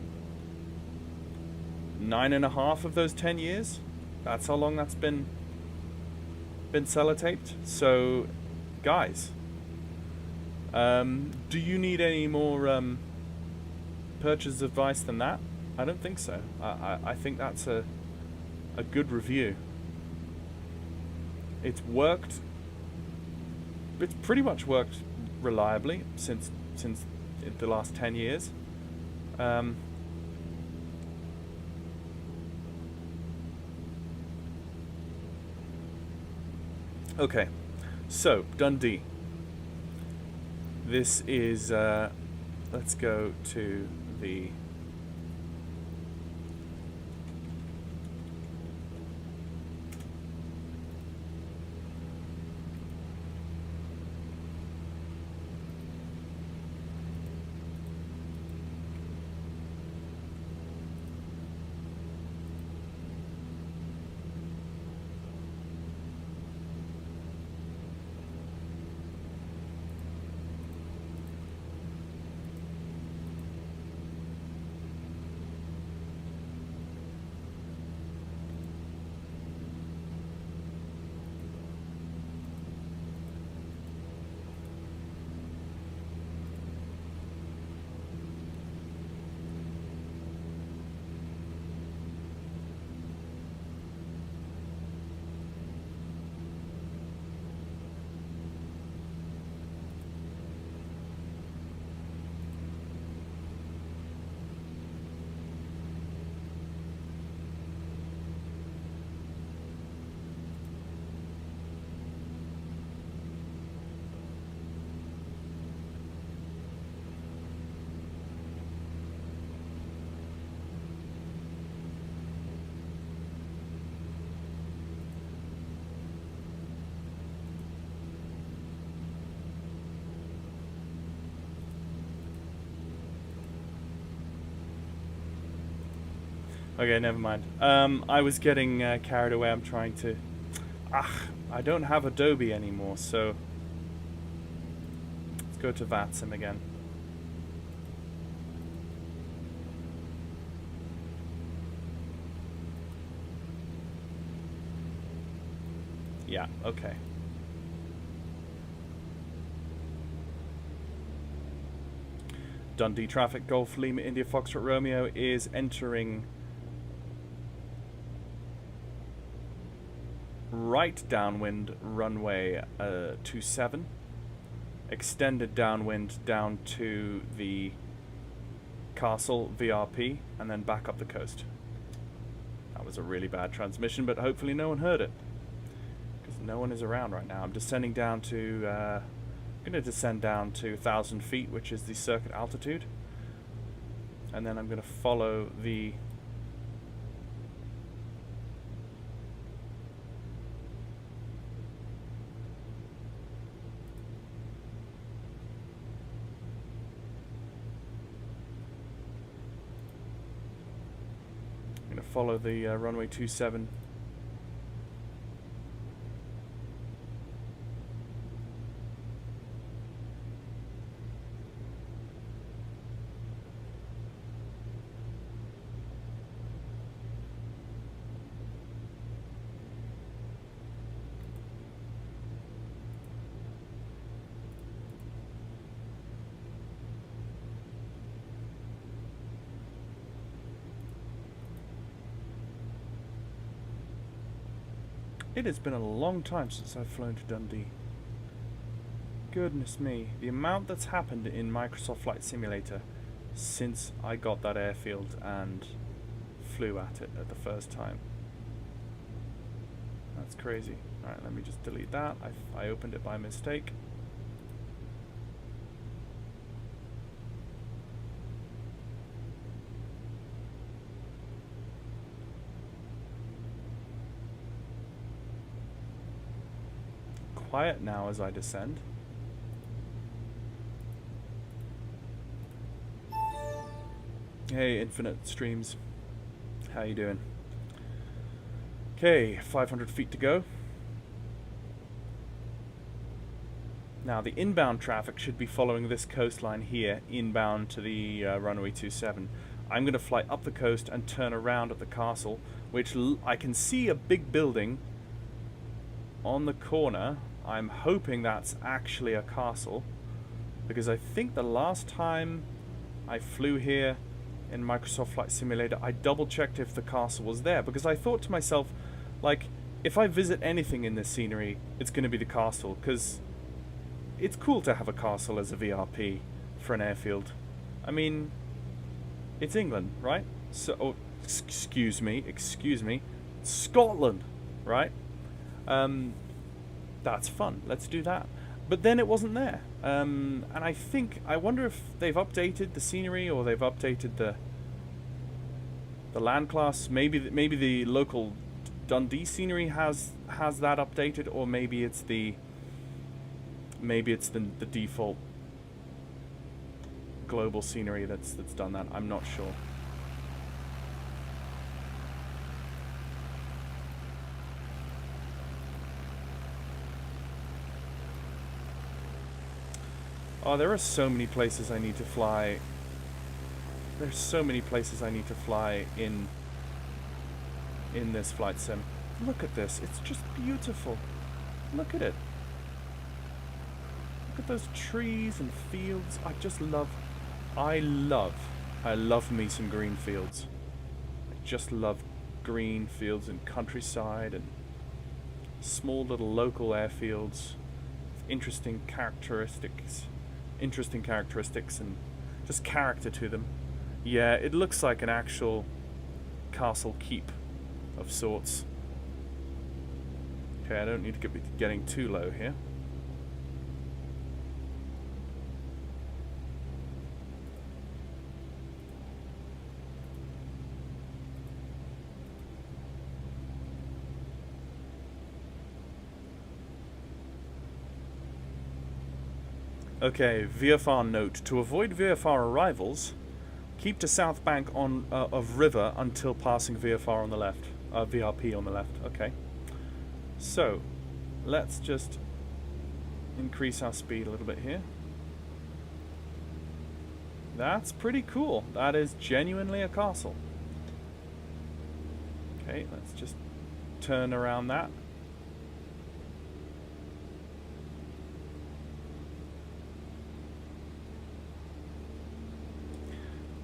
9.5 of those 10 years. That's how long that's been sellotaped. So, guys, do you need any more purchase advice than that? I don't think so. I think that's a good review. It's worked. It's pretty much worked reliably since the last 10 years. Okay, so Dundee. This is, let's go to the Okay, never mind. I was getting carried away. I'm trying to... I don't have Adobe anymore, so... Let's go to VATSIM again. Yeah, okay. Dundee traffic, Golf Lima India Foxtrot Romeo is entering right downwind runway 27, extended downwind down to the castle VRP, and then back up the coast. That was a really bad transmission, but hopefully no one heard it, because no one is around right now. I'm descending down to, I'm going to descend down to 1,000 feet, which is the circuit altitude, and then I'm going to follow the runway 27. It has been a long time since I've flown to Dundee. Goodness me, the amount that's happened in Microsoft Flight Simulator since I got that airfield and flew at it the first time. That's crazy. Alright, let me just delete that. I opened it by mistake. Quiet now as I descend. Hey, Infinite Streams. How you doing? Okay, 500 feet to go. Now, the inbound traffic should be following this coastline here, inbound to the runway 27. I'm going to fly up the coast and turn around at the castle, which I can see a big building on the corner. I'm hoping that's actually a castle, because I think the last time I flew here in Microsoft Flight Simulator, I double-checked if the castle was there, because I thought to myself, like, if I visit anything in this scenery, it's going to be the castle, because it's cool to have a castle as a VRP for an airfield. I mean, it's England, right? So, oh, excuse me, Scotland, right? That's fun. Let's do that. But then it wasn't there. And I wonder if they've updated the scenery, or they've updated the land class. Maybe the local Dundee scenery has that updated, or maybe it's the default global scenery that's done that. I'm not sure. Oh, there are so many places I need to fly. There's so many places I need to fly in this flight sim. Look at this. It's just beautiful. Look at it. Look at those trees and fields. I love me some green fields. I just love green fields and countryside and small little local airfields with interesting characteristics and just character to them. Yeah, it looks like an actual castle keep of sorts. Okay, I don't need to be getting too low here. Okay, VFR note. To avoid VFR arrivals, keep to south bank of river until passing VFR on the left. VRP on the left. Okay. So, let's just increase our speed a little bit here. That's pretty cool. That is genuinely a castle. Okay, let's just turn around that.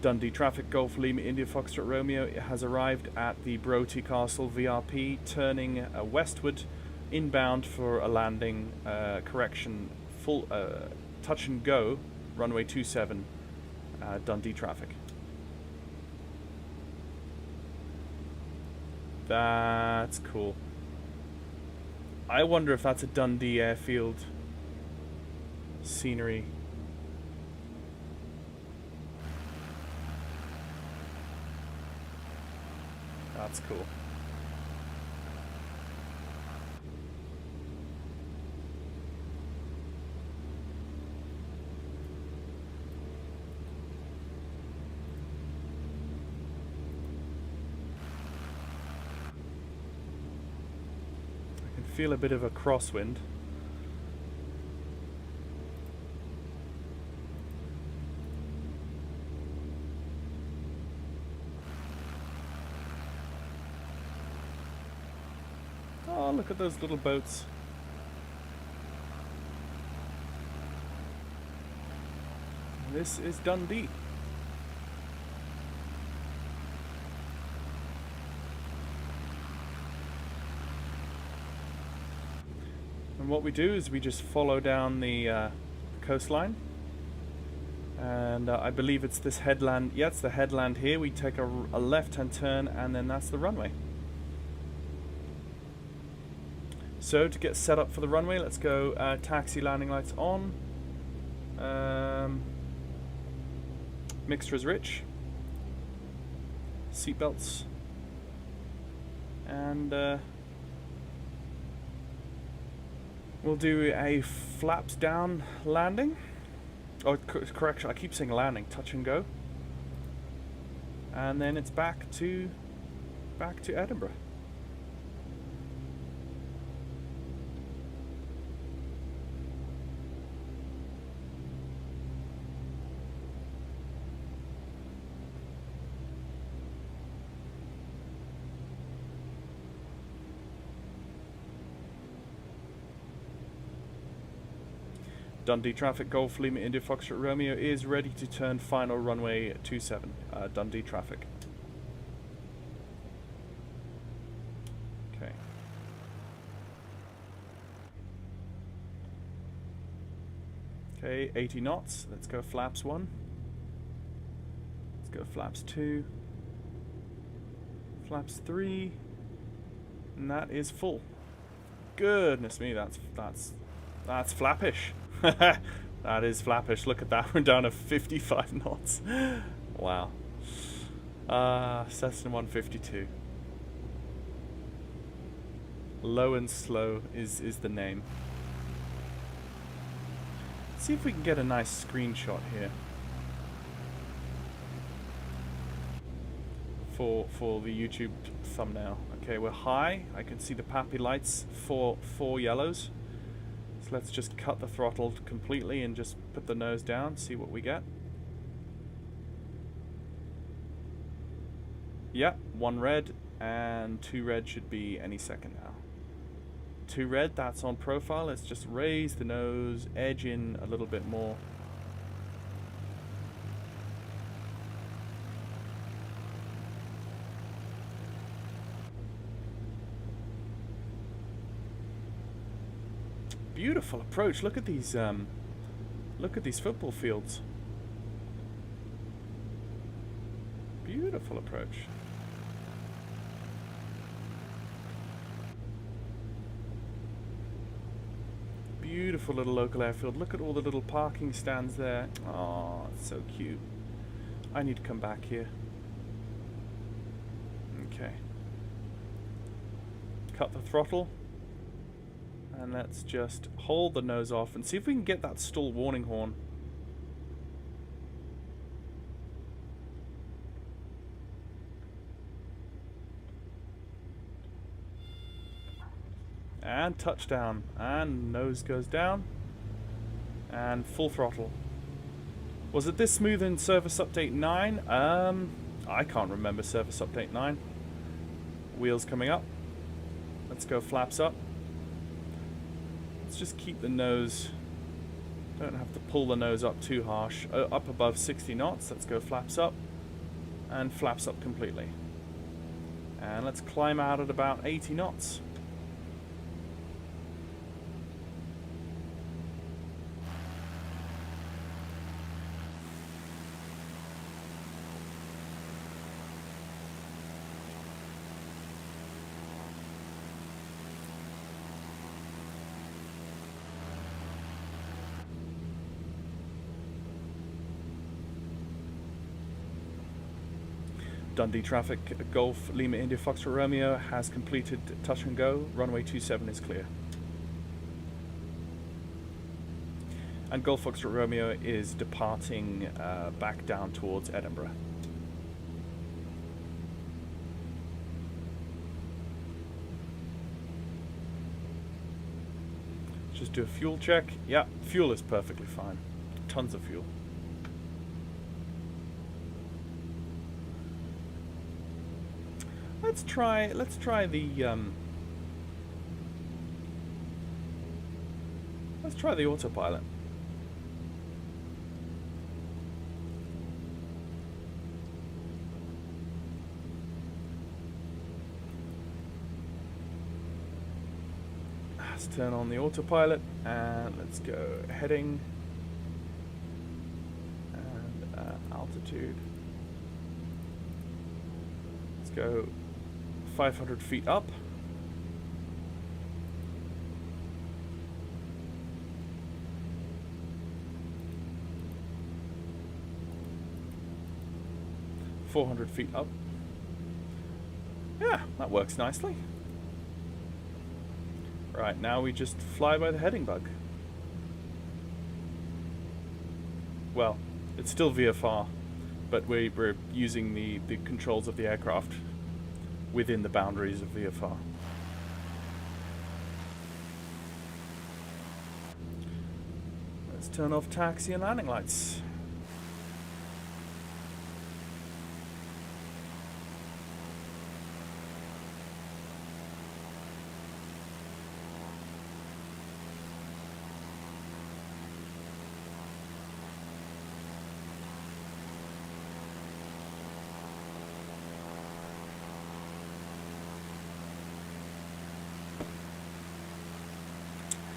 Dundee Traffic Golf Lima India Foxtrot Romeo has arrived at the Broughty Castle VRP, turning westward, inbound for a landing, correction, full touch and go, runway 27, Dundee Traffic. That's cool. I wonder if that's a Dundee airfield scenery. That's cool. I can feel a bit of a crosswind. Oh, look at those little boats. This is Dundee. And what we do is we just follow down the coastline. And I believe it's this headland. Yeah, it's the headland here. We take a left-hand turn, and then that's the runway. So to get set up for the runway, let's go taxi landing lights on. Mixture is rich. Seatbelts. And we'll do a flaps down landing. Oh, correction, I keep saying landing. Touch and go. And then it's back to Edinburgh. Dundee traffic, Golf Lima India Foxtrot Romeo is ready to turn final runway 27. Dundee traffic. Okay. Okay, 80 knots. Let's go flaps 1. Let's go flaps 2. Flaps 3. And that is full. Goodness me, that's flappish. That is flappish. Look at that. We're down to 55 knots. Wow. Cessna 152. Low and slow is the name. Let's see if we can get a nice screenshot here for the YouTube thumbnail. Okay, we're high. I can see the PAPI lights, four yellows. So let's just cut the throttle completely and just put the nose down, see what we get. Yep, 1 red and 2 red should be any second now. 2 red, that's on profile. Let's just raise the nose, edge in a little bit more. Beautiful approach. Look at these football fields. Beautiful approach. Beautiful little local airfield. Look at all the little parking stands there. Oh, it's so cute. I need to come back here. Okay. Cut the throttle. And let's just hold the nose off and see if we can get that stall warning horn. And touchdown. And nose goes down. And full throttle. Was it this smooth in Service Update 9? I can't remember Service Update 9. Wheels coming up. Let's go flaps up. Let's just keep the nose, don't have to pull the nose up too harsh. Up above 60 knots, let's go flaps up and flaps up completely. And let's climb out at about 80 knots. Dundee traffic, Golf Lima India Foxtrot Romeo has completed touch and go. Runway 27 is clear. And Golf Foxtrot Romeo is departing back down towards Edinburgh. Just do a fuel check. Yeah, fuel is perfectly fine. Tons of fuel. Let's try the let's try the autopilot. Let's turn on the autopilot and let's go heading and altitude. Let's go 500 feet up. 400 feet up. Yeah, that works nicely. Right, now we just fly by the heading bug. Well, it's still VFR, but we're using the controls of the aircraft within the boundaries of VFR. Let's turn off taxi and landing lights.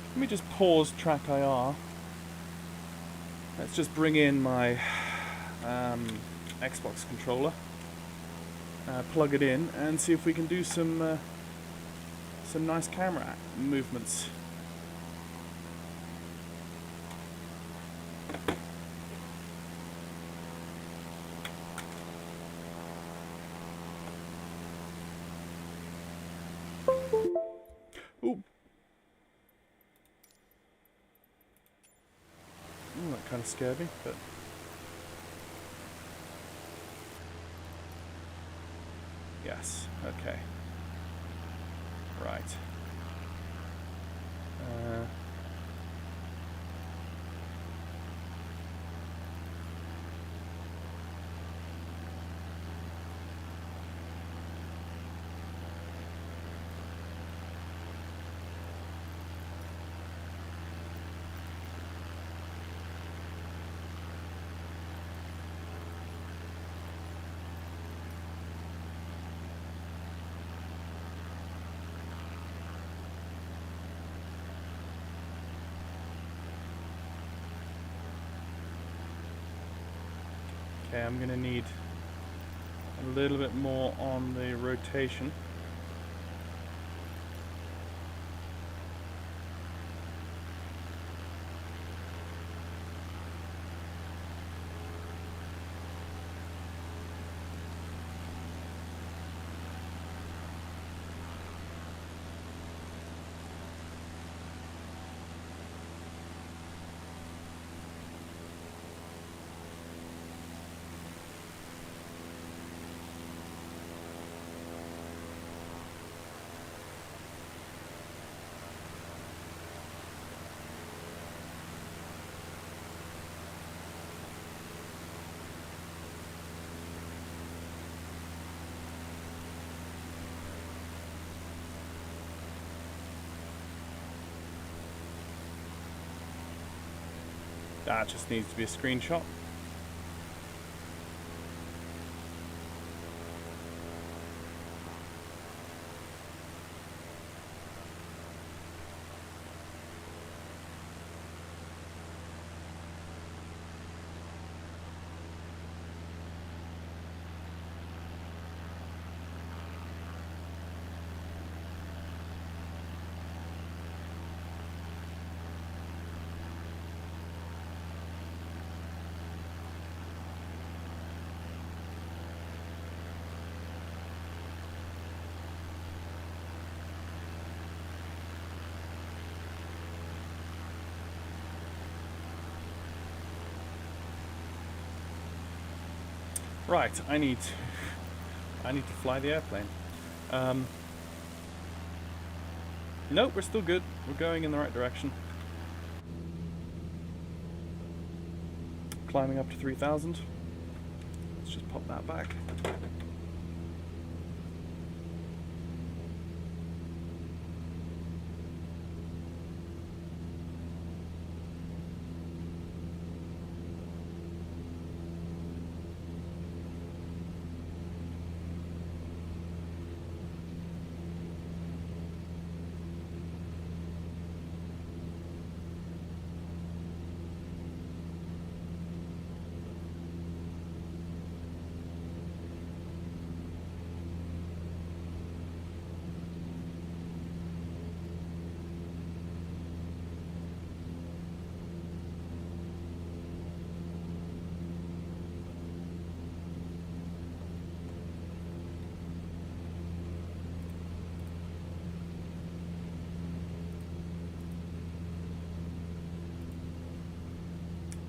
Let me just pause track IR. Let's just bring in my Xbox controller, plug it in, and see if we can do some nice camera movements. Ooh. Ooh, that kind of scared me, but yes, okay, right. Okay, I'm going to need a little bit more on the rotation. That just needs to be a screenshot. Right, I need to fly the airplane. Nope, we're still good. We're going in the right direction. Climbing up to 3,000. Let's just pop that back.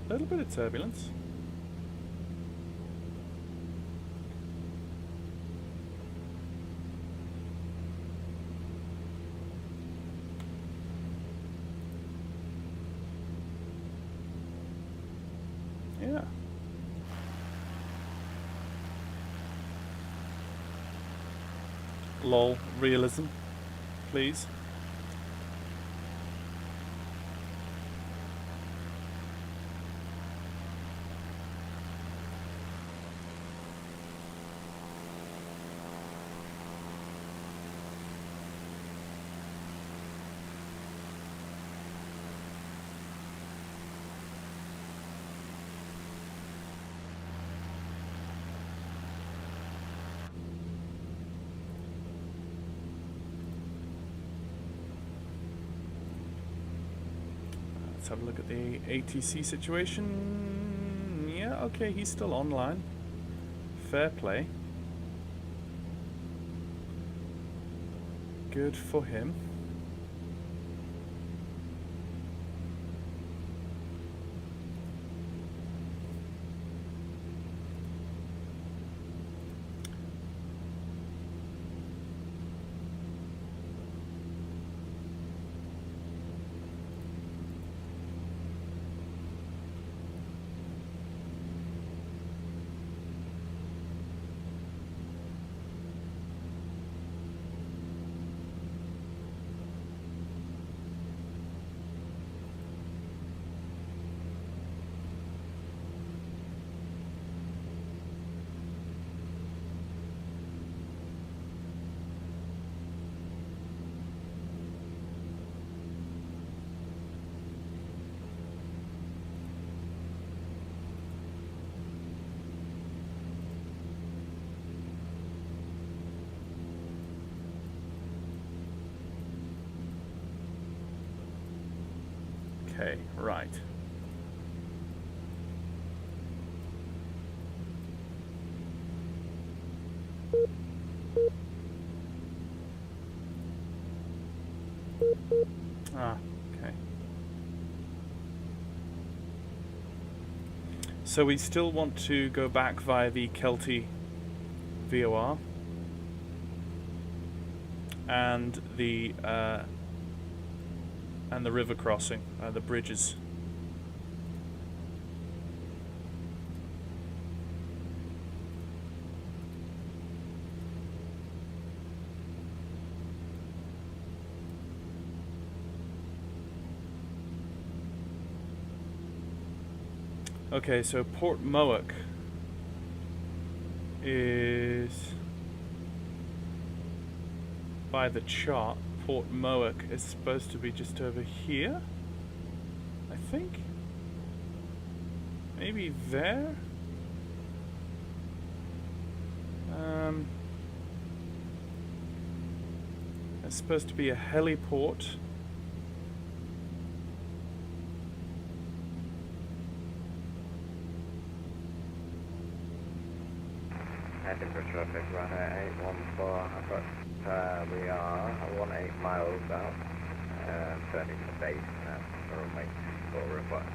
A little bit of turbulence. Yeah. Lol, realism, please. Let's have a look at the ATC situation. Yeah, okay, he's still online. Fair play. Good for him. Okay, right. Ah, okay. So we still want to go back via the Kelty VOR and the river crossing, the bridges. Okay, so Port Moak is by the chart. Port Moak is supposed to be just over here, I think. Maybe there? It's supposed to be a heliport. Edinburgh traffic, runway 814, we are 18 miles out, turning to base, runway for request.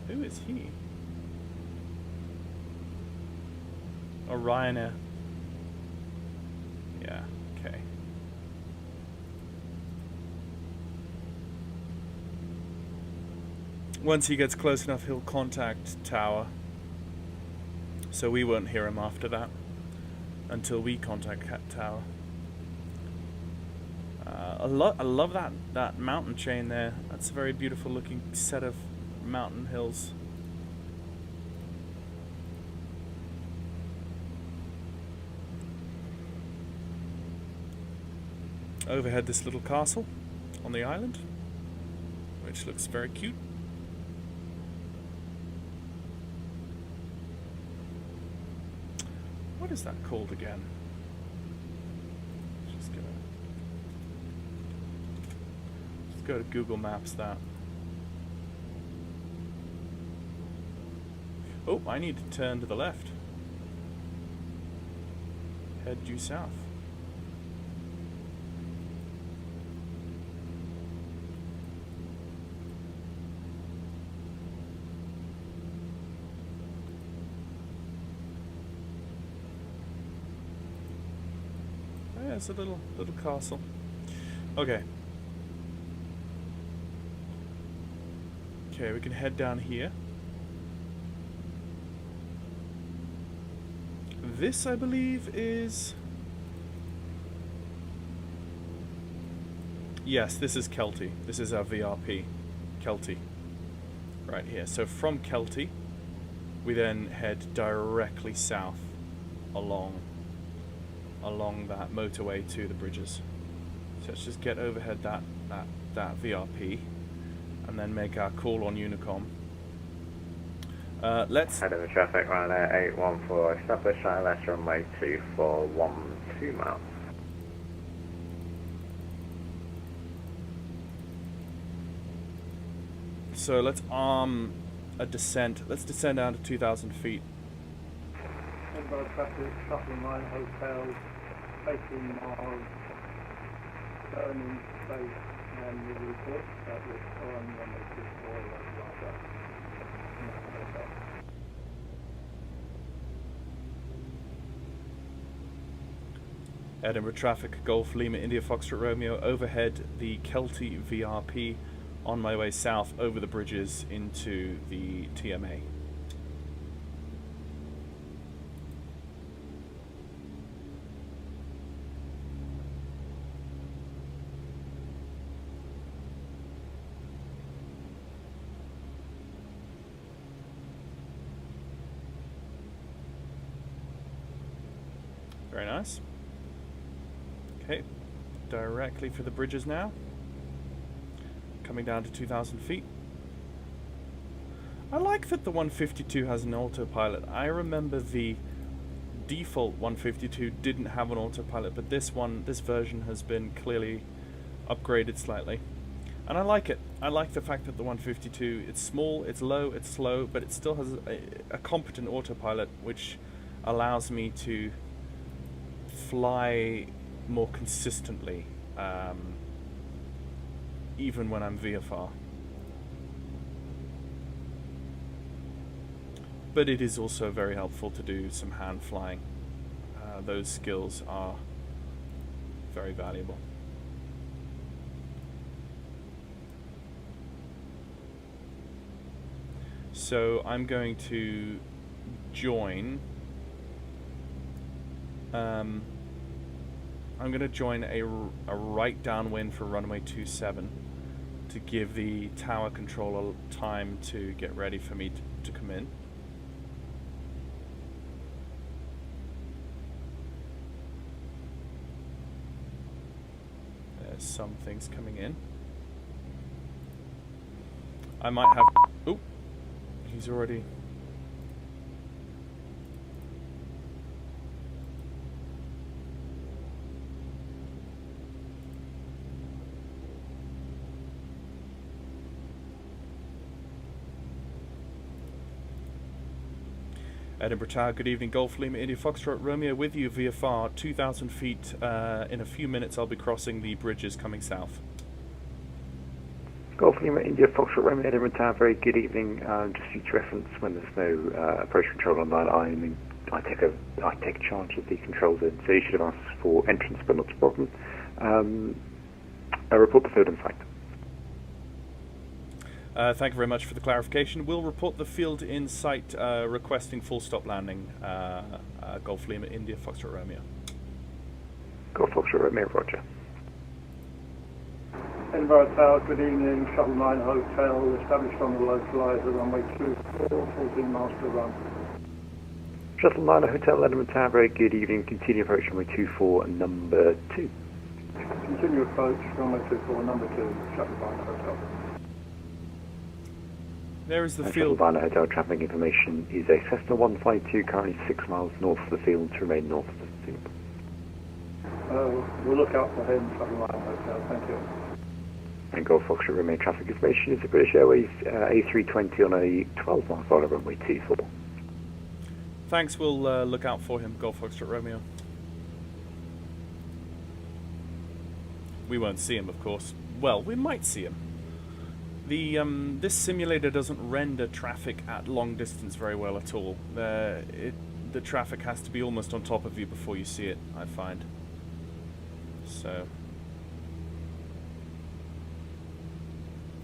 Who is he? Oh, Ryanair. Yeah, okay. Once he gets close enough, he'll contact Tower. So we won't hear him after that, until we contact Tower. I love that mountain chain there. That's a very beautiful looking set of mountain hills. Overhead this little castle on the island, which looks very cute. What is that called again? Just go to Google Maps that. Oh, I need to turn to the left. Head due south. it's a little castle. Okay. Okay, we can head down here. This, I believe, is... Yes, this is Kelty. This is our VRP. Kelty. Right here. So from Kelty, we then head directly south along that motorway to the bridges. So let's just get overhead that VRP and then make our call on Unicom. Let's head over traffic runway 814, establish ILS runway 2412 miles. So let's arm a descent. Let's descend down to 2,000 feet. Edinburgh traffic, Shutdown End hotel, 18 miles, turning space, and we report that we're on runway 24 like that. Edinburgh traffic, Golf Lima India Foxtrot Romeo, overhead the Kelty VRP, on my way south over the bridges into the TMA. Very nice. Okay, directly for the bridges now. Coming down to 2,000 feet. I like that the 152 has an autopilot. I remember the default 152 didn't have an autopilot, but this version has been clearly upgraded slightly. And I like it. I like the fact that the 152, it's small, it's low, it's slow, but it still has a competent autopilot, which allows me to fly more consistently, even when I'm VFR. But it is also very helpful to do some hand flying. Those skills are very valuable. So I'm going to join I'm going to join a right downwind for runway 27 to give the tower controller time to get ready for me to come in. There's some things coming in. I might have... Oh! He's already... Edinburgh Tower, good evening. Golf Lima India Foxtrot Romeo with you, VFR, 2,000 feet. In a few minutes I'll be crossing the bridges coming south. Golf Lima India Foxtrot Romeo Edinburgh Tower, very good evening. Just future reference, when there's no approach control on that, I take charge of the controls in, so you should have asked for entrance, but not a problem. I report the field in sight. Thank you very much for the clarification. We'll report the field in sight, requesting full stop landing. Golf Lima India Foxtrot Romeo. Golf Foxtrot Romeo, roger. Edinburgh Tower, good evening. Shutdown End hotel, established on the localizer, runway 24, 14 miles to run. Shutdown End hotel, Edinburgh Tower, very good evening. Continue approach runway 24, number 2. Continue approach runway 24, number 2, Shutdown End hotel. There is the field. Shutdown End hotel traffic information is a Cessna 152, currently 6 miles north of the field, to remain north of the field. We'll look out for him, Shutdown End hotel, thank you. And Golf Foxtrot Romeo traffic information is a British Airways A320 on a 12 mile follow runway 24. Thanks, we'll look out for him, Golf Foxtrot Romeo. We won't see him, of course. Well, we might see him. This simulator doesn't render traffic at long distance very well at all. The traffic has to be almost on top of you before you see it, I find. so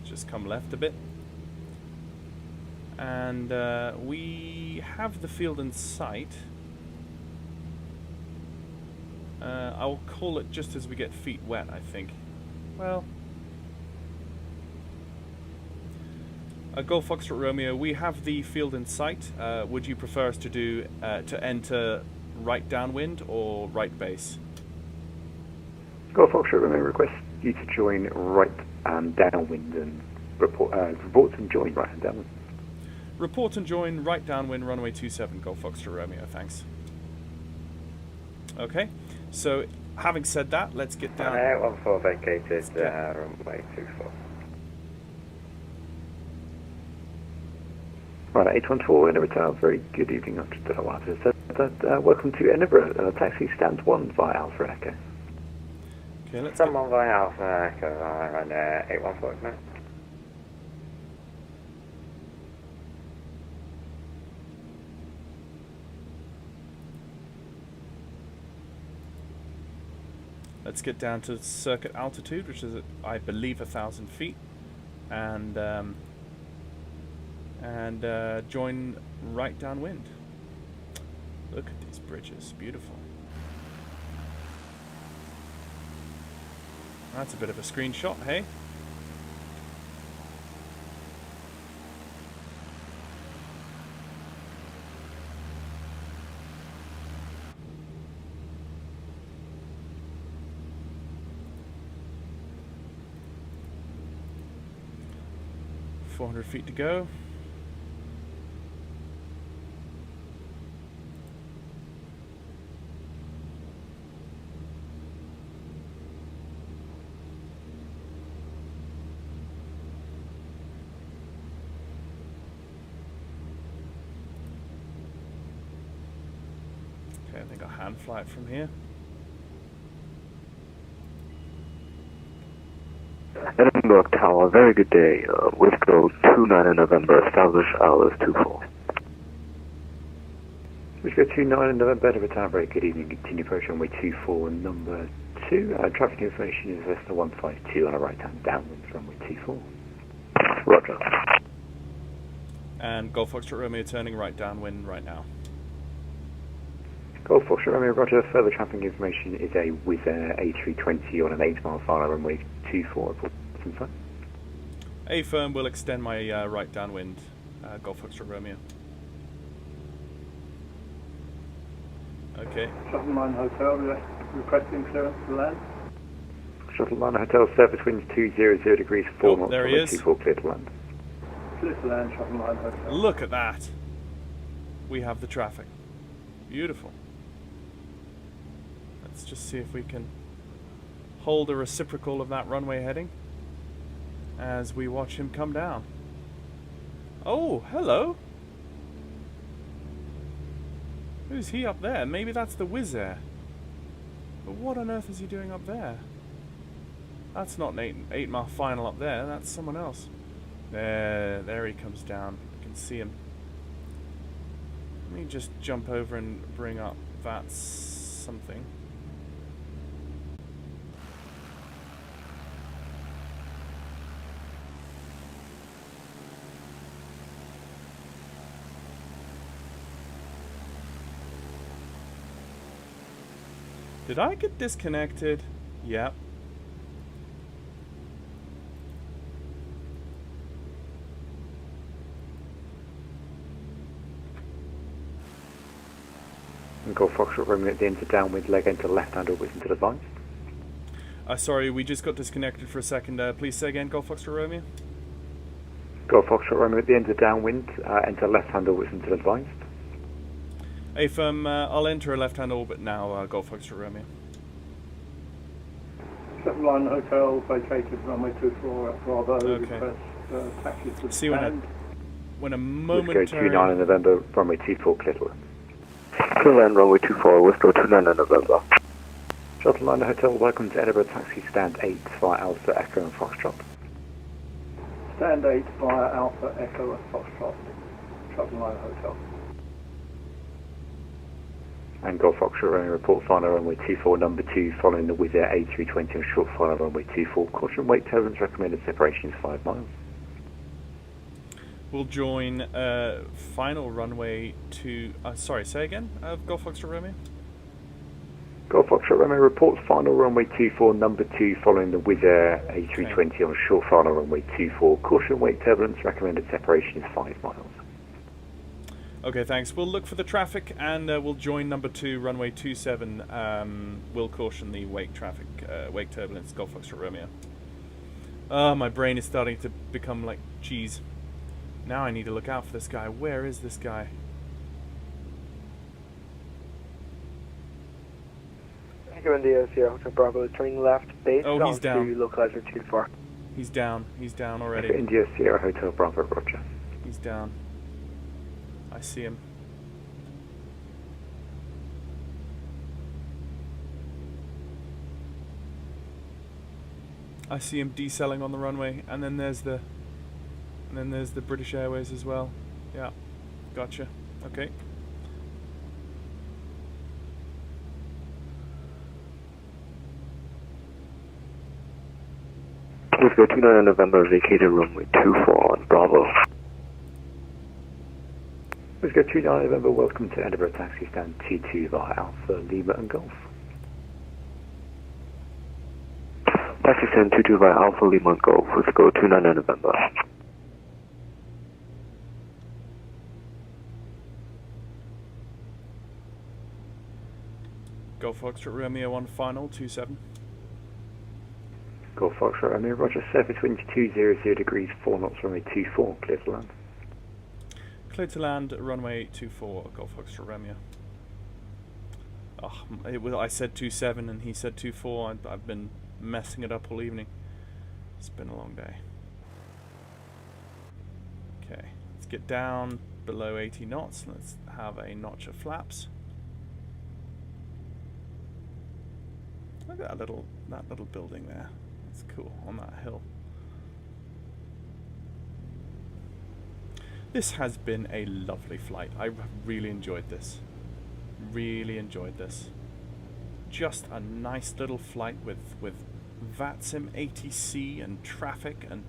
just come left a bit. And we have the field in sight. I'll call it just as we get feet wet, I think. Well, Golf Foxtrot Romeo, we have the field in sight. Would you prefer us to do to enter right downwind or right base? Golf Foxtrot Romeo requests you to join right and downwind and report and join right and downwind. Report and join right downwind, runway 27, Golf Foxtrot Romeo, thanks. Okay, so having said that, let's get down. 814 vacated, runway 24. Right, 814 Edinburgh Tower, very good evening. Welcome to Edinburgh, taxi stand 1 via Alpha Echo. Okay, let's Someone via Alpha Echo, run 814 now. Let's get down to circuit altitude, which is, I believe, 1,000 feet, and join right downwind. Look at these bridges, beautiful. That's a bit of a screenshot, hey? Feet to go. Okay, I think I'll hand fly it from here. Edinburgh Tower, very good day. Whiskey 29 in November, establish hours 24. Whiskey 29 in November, Edinburgh Tower, very good evening. Continue approach runway 24, number 2. Traffic information is Vesta 152 on a right hand downwind runway 24. Roger. And Golf Foxtrot Romeo turning right downwind right now. Golf Foxtrot Romeo, roger. Further traffic information is a Wizz Air A320 on an 8-mile final runway 24. A firm will extend my right downwind, Golf Foxtrot Romeo. Okay. Shuttle Line Hotel requesting clearance to land. Shuttle Line Hotel, surface winds 200 degrees, 4 knots, there he is. 24, clear to land. Clear to land, Shuttle Line Hotel. Look at that. We have the traffic. Beautiful. Let's just see if we can hold a reciprocal of that runway heading as we watch him come down. Oh, hello. Who's he up there? Maybe that's the Wizz Air. But what on earth is he doing up there? That's not an 8-mile final up there. That's someone else. There he comes down. You can see him. Let me just jump over and bring up that something. Did I get disconnected? Yep. And Golf Foxtrot Romeo at the end to downwind, leg into left-hand orbit into advanced. Sorry, we just got disconnected for a second. Please say again, Golf Foxtrot Romeo. Golf Foxtrot Romeo at the end of downwind, enter left-hand orbit into advanced. A firm, I'll enter a left-hand orbit now, Golf Foxtrot Romeo. Shuttle Line Hotel vacated runway 24 at Bravo. Okay. Request taxi to See land. when a Whiskey momentary... 29 in November, runway 24, clear to land. Clear land, runway 24, Whiskey 29 in November. Shuttle Line Hotel, welcome to Edinburgh Taxi Stand 8 via Alpha, Echo and Foxtrot. Stand 8 via Alpha, Echo and Foxtrot. Shuttle Line Hotel. And Golf Foxtrot Romeo, report final runway 24, number 2, following the Wizz Air A320 on short final runway 24. Caution weight turbulence, recommended separation is 5 miles. We'll join final runway to... sorry, say again? Golf Foxtrot Romeo? Golf Foxtrot Romeo, report final runway 24, number 2, following the Wizz Air A320 on short final runway 24. Caution weight turbulence, recommended separation is 5 miles. Okay, thanks. We'll look for the traffic and we'll join number 2, runway 27. We'll caution the wake traffic, wake turbulence, Golf Foxtrot Romeo. Oh, my brain is starting to become like cheese. Now I need to look out for this guy. Where is this guy? India Sierra Hotel Bravo, turning left, base. Oh, he's down. To localizer 24. He's down. He's down already. India Sierra Hotel Bravo, roger. He's down. I see him. I see him decelling on the runway, and then there's the British Airways as well. Yeah, gotcha. Okay. Let's go 29 November, vacated runway 24 on Bravo. Let's go 29 November, welcome to Edinburgh, taxi stand 22 via Alpha, Lima and Golf. Taxi stand 22 via Alpha, Lima and Golf. Let's go 29 November. Golf Foxtrot Romeo on final, 27. Golf Foxtrot Romeo, roger, surface wind 200 degrees, 4 knots, runway 24, clear to land. Clear to land, runway 24, Golf Foxtrot Romeo. Oh, I said 27 and he said 24. I've been messing it up all evening. It's been a long day. Okay, let's get down below 80 knots. Let's have a notch of flaps. Look at that little building there. That's cool on that hill. This has been a lovely flight. I really enjoyed this. Really enjoyed this. Just a nice little flight with VATSIM ATC and traffic and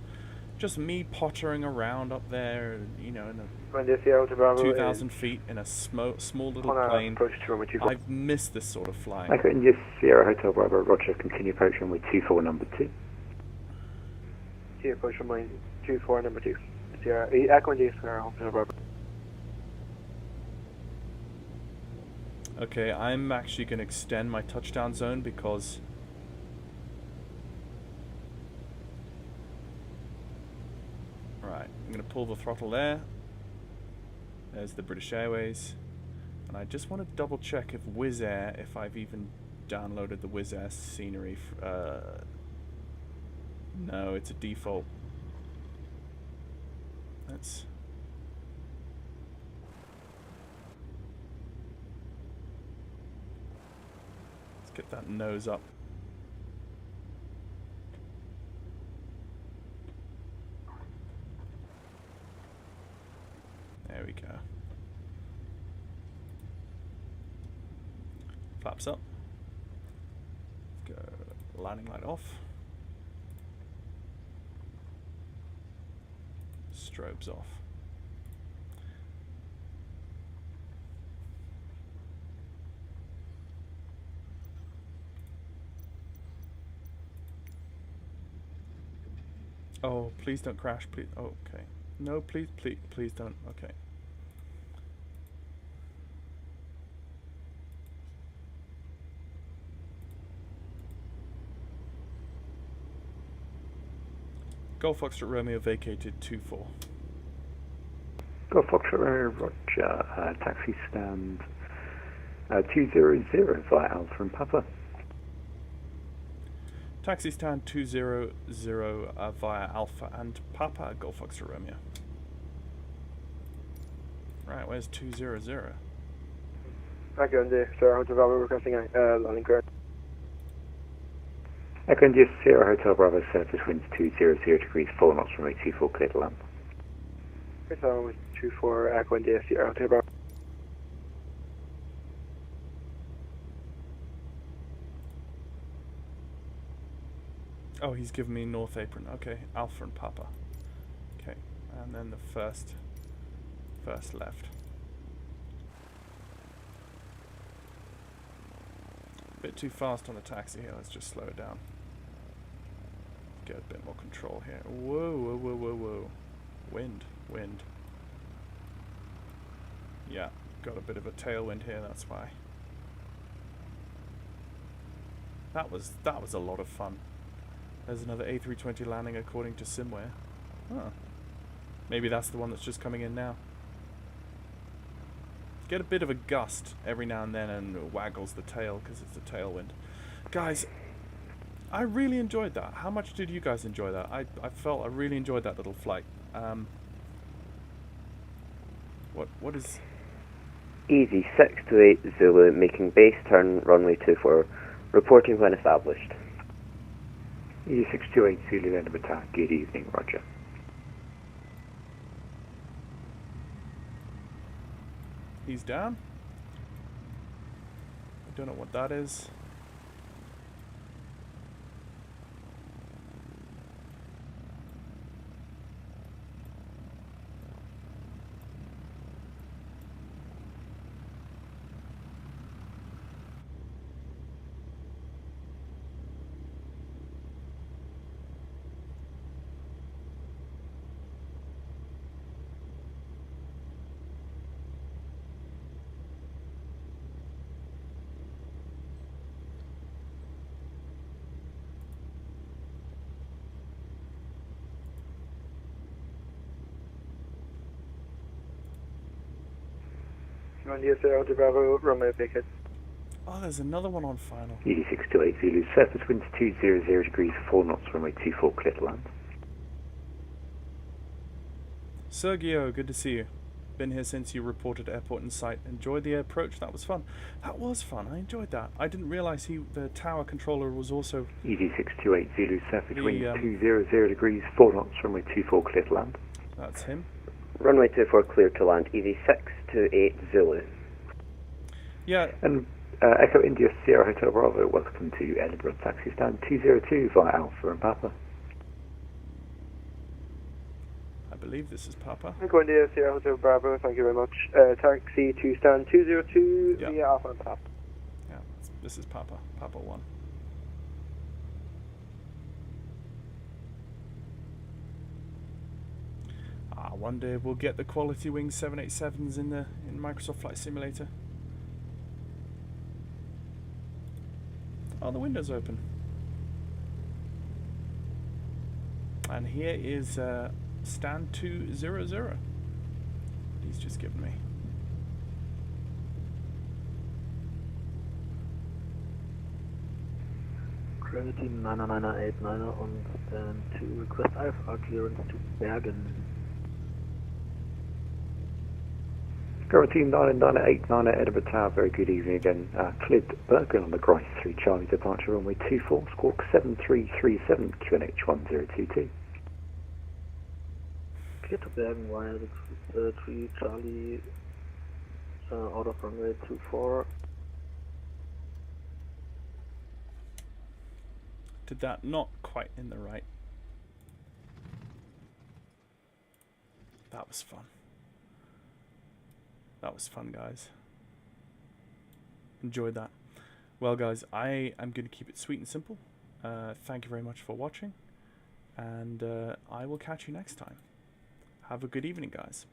just me pottering around up there, you know, in a 2,000 feet in a small little plane. I've missed this sort of flying. Echo India Sierra Hotel Bravo, roger, continue approach runway 24, number 2. Sierra approach runway 24, number 2. Sierra, Echo India Sierra Hotel Bravo. Okay, I'm actually going to extend my touchdown zone because right, I'm going to pull the throttle there. There's the British Airways. And I just want to double check if Wizz Air, if I've even downloaded the Wizz Air scenery. No, it's a default. Let's get that nose up. There we go. Flaps up. Let's go landing light off. Strobes off. Oh, please don't crash, please. Oh, okay. No, please don't. Okay. Golf Foxtrot Romeo vacated 24. Golf Foxtrot Romeo, roger, taxi stand 200 via Alpha and Papa. Taxi stand 200 via Alpha and Papa, Golf Foxtrot Romeo. Right, where's 200? Echo India Sierra Hotel Bravo requesting landing clearance. Echo India Sierra Hotel Bravo, surface winds 200 degrees, 4 knots, runway 24, clear to land. Runway 24, Echo India Sierra Hotel Bravo. Oh, he's given me North Apron. Okay, Alpha and Papa. Okay, and then the first left. Bit too fast on the taxi here. Let's just slow it down. Get a bit more control here. Whoa, whoa, whoa, whoa, whoa. Wind, wind. Yeah, got a bit of a tailwind here, that's why. That was a lot of fun. There's another A320 landing according to Simware. Huh. Maybe that's the one that's just coming in now. Get a bit of a gust every now and then and it waggles the tail because it's a tailwind. Guys, I really enjoyed that. How much did you guys enjoy that? I felt I really enjoyed that little flight. What is... Easy 628 Zulu, making base turn runway 24, reporting when established. Easy 628 Zulu, Edinburgh Tower, good evening, roger. He's down. I don't know what that is. Bravo, runway picket. Oh, there's another one on final. Easy 628 Zulu, surface winds 200 degrees, 4 knots, runway 24, clear to land. Sergio, good to see you. Been here since you reported airport in sight. Enjoyed the approach, that was fun. That was fun, I enjoyed that. I didn't realise the tower controller was also... Easy 628 Zulu, surface wind 200 degrees, 4 knots, runway 24, clear to land. That's him. Runway 24 clear to land, Easy 628 Zulu. Yeah. And Echo India Sierra Hotel Bravo, welcome to Edinburgh, taxi stand 202 via Alpha and Papa. I believe this is Papa. Echo India Sierra Hotel Bravo, thank you very much. Taxi to stand 202 via Alpha and Papa. Yeah, this is Papa, Papa 1. One day we'll get the quality wing 787s in Microsoft Flight Simulator. Oh, the window's open. And here is stand 200. He's just given me. Gravity 99989 und stand 2 request Alpha clearance to Bergen. Gravity 99989 at Edinburgh Tower, very good evening again. Cleared Bergen on the Grice 3 Charlie departure runway 24, squawk 7337, QNH 1022. Cleared to Bergen via the 3 Charlie out of runway 24. Did that not quite in the right? That was fun. That was fun, guys. Enjoyed that. Well, guys, I am going to keep it sweet and simple. Thank you very much for watching. And I will catch you next time. Have a good evening, guys.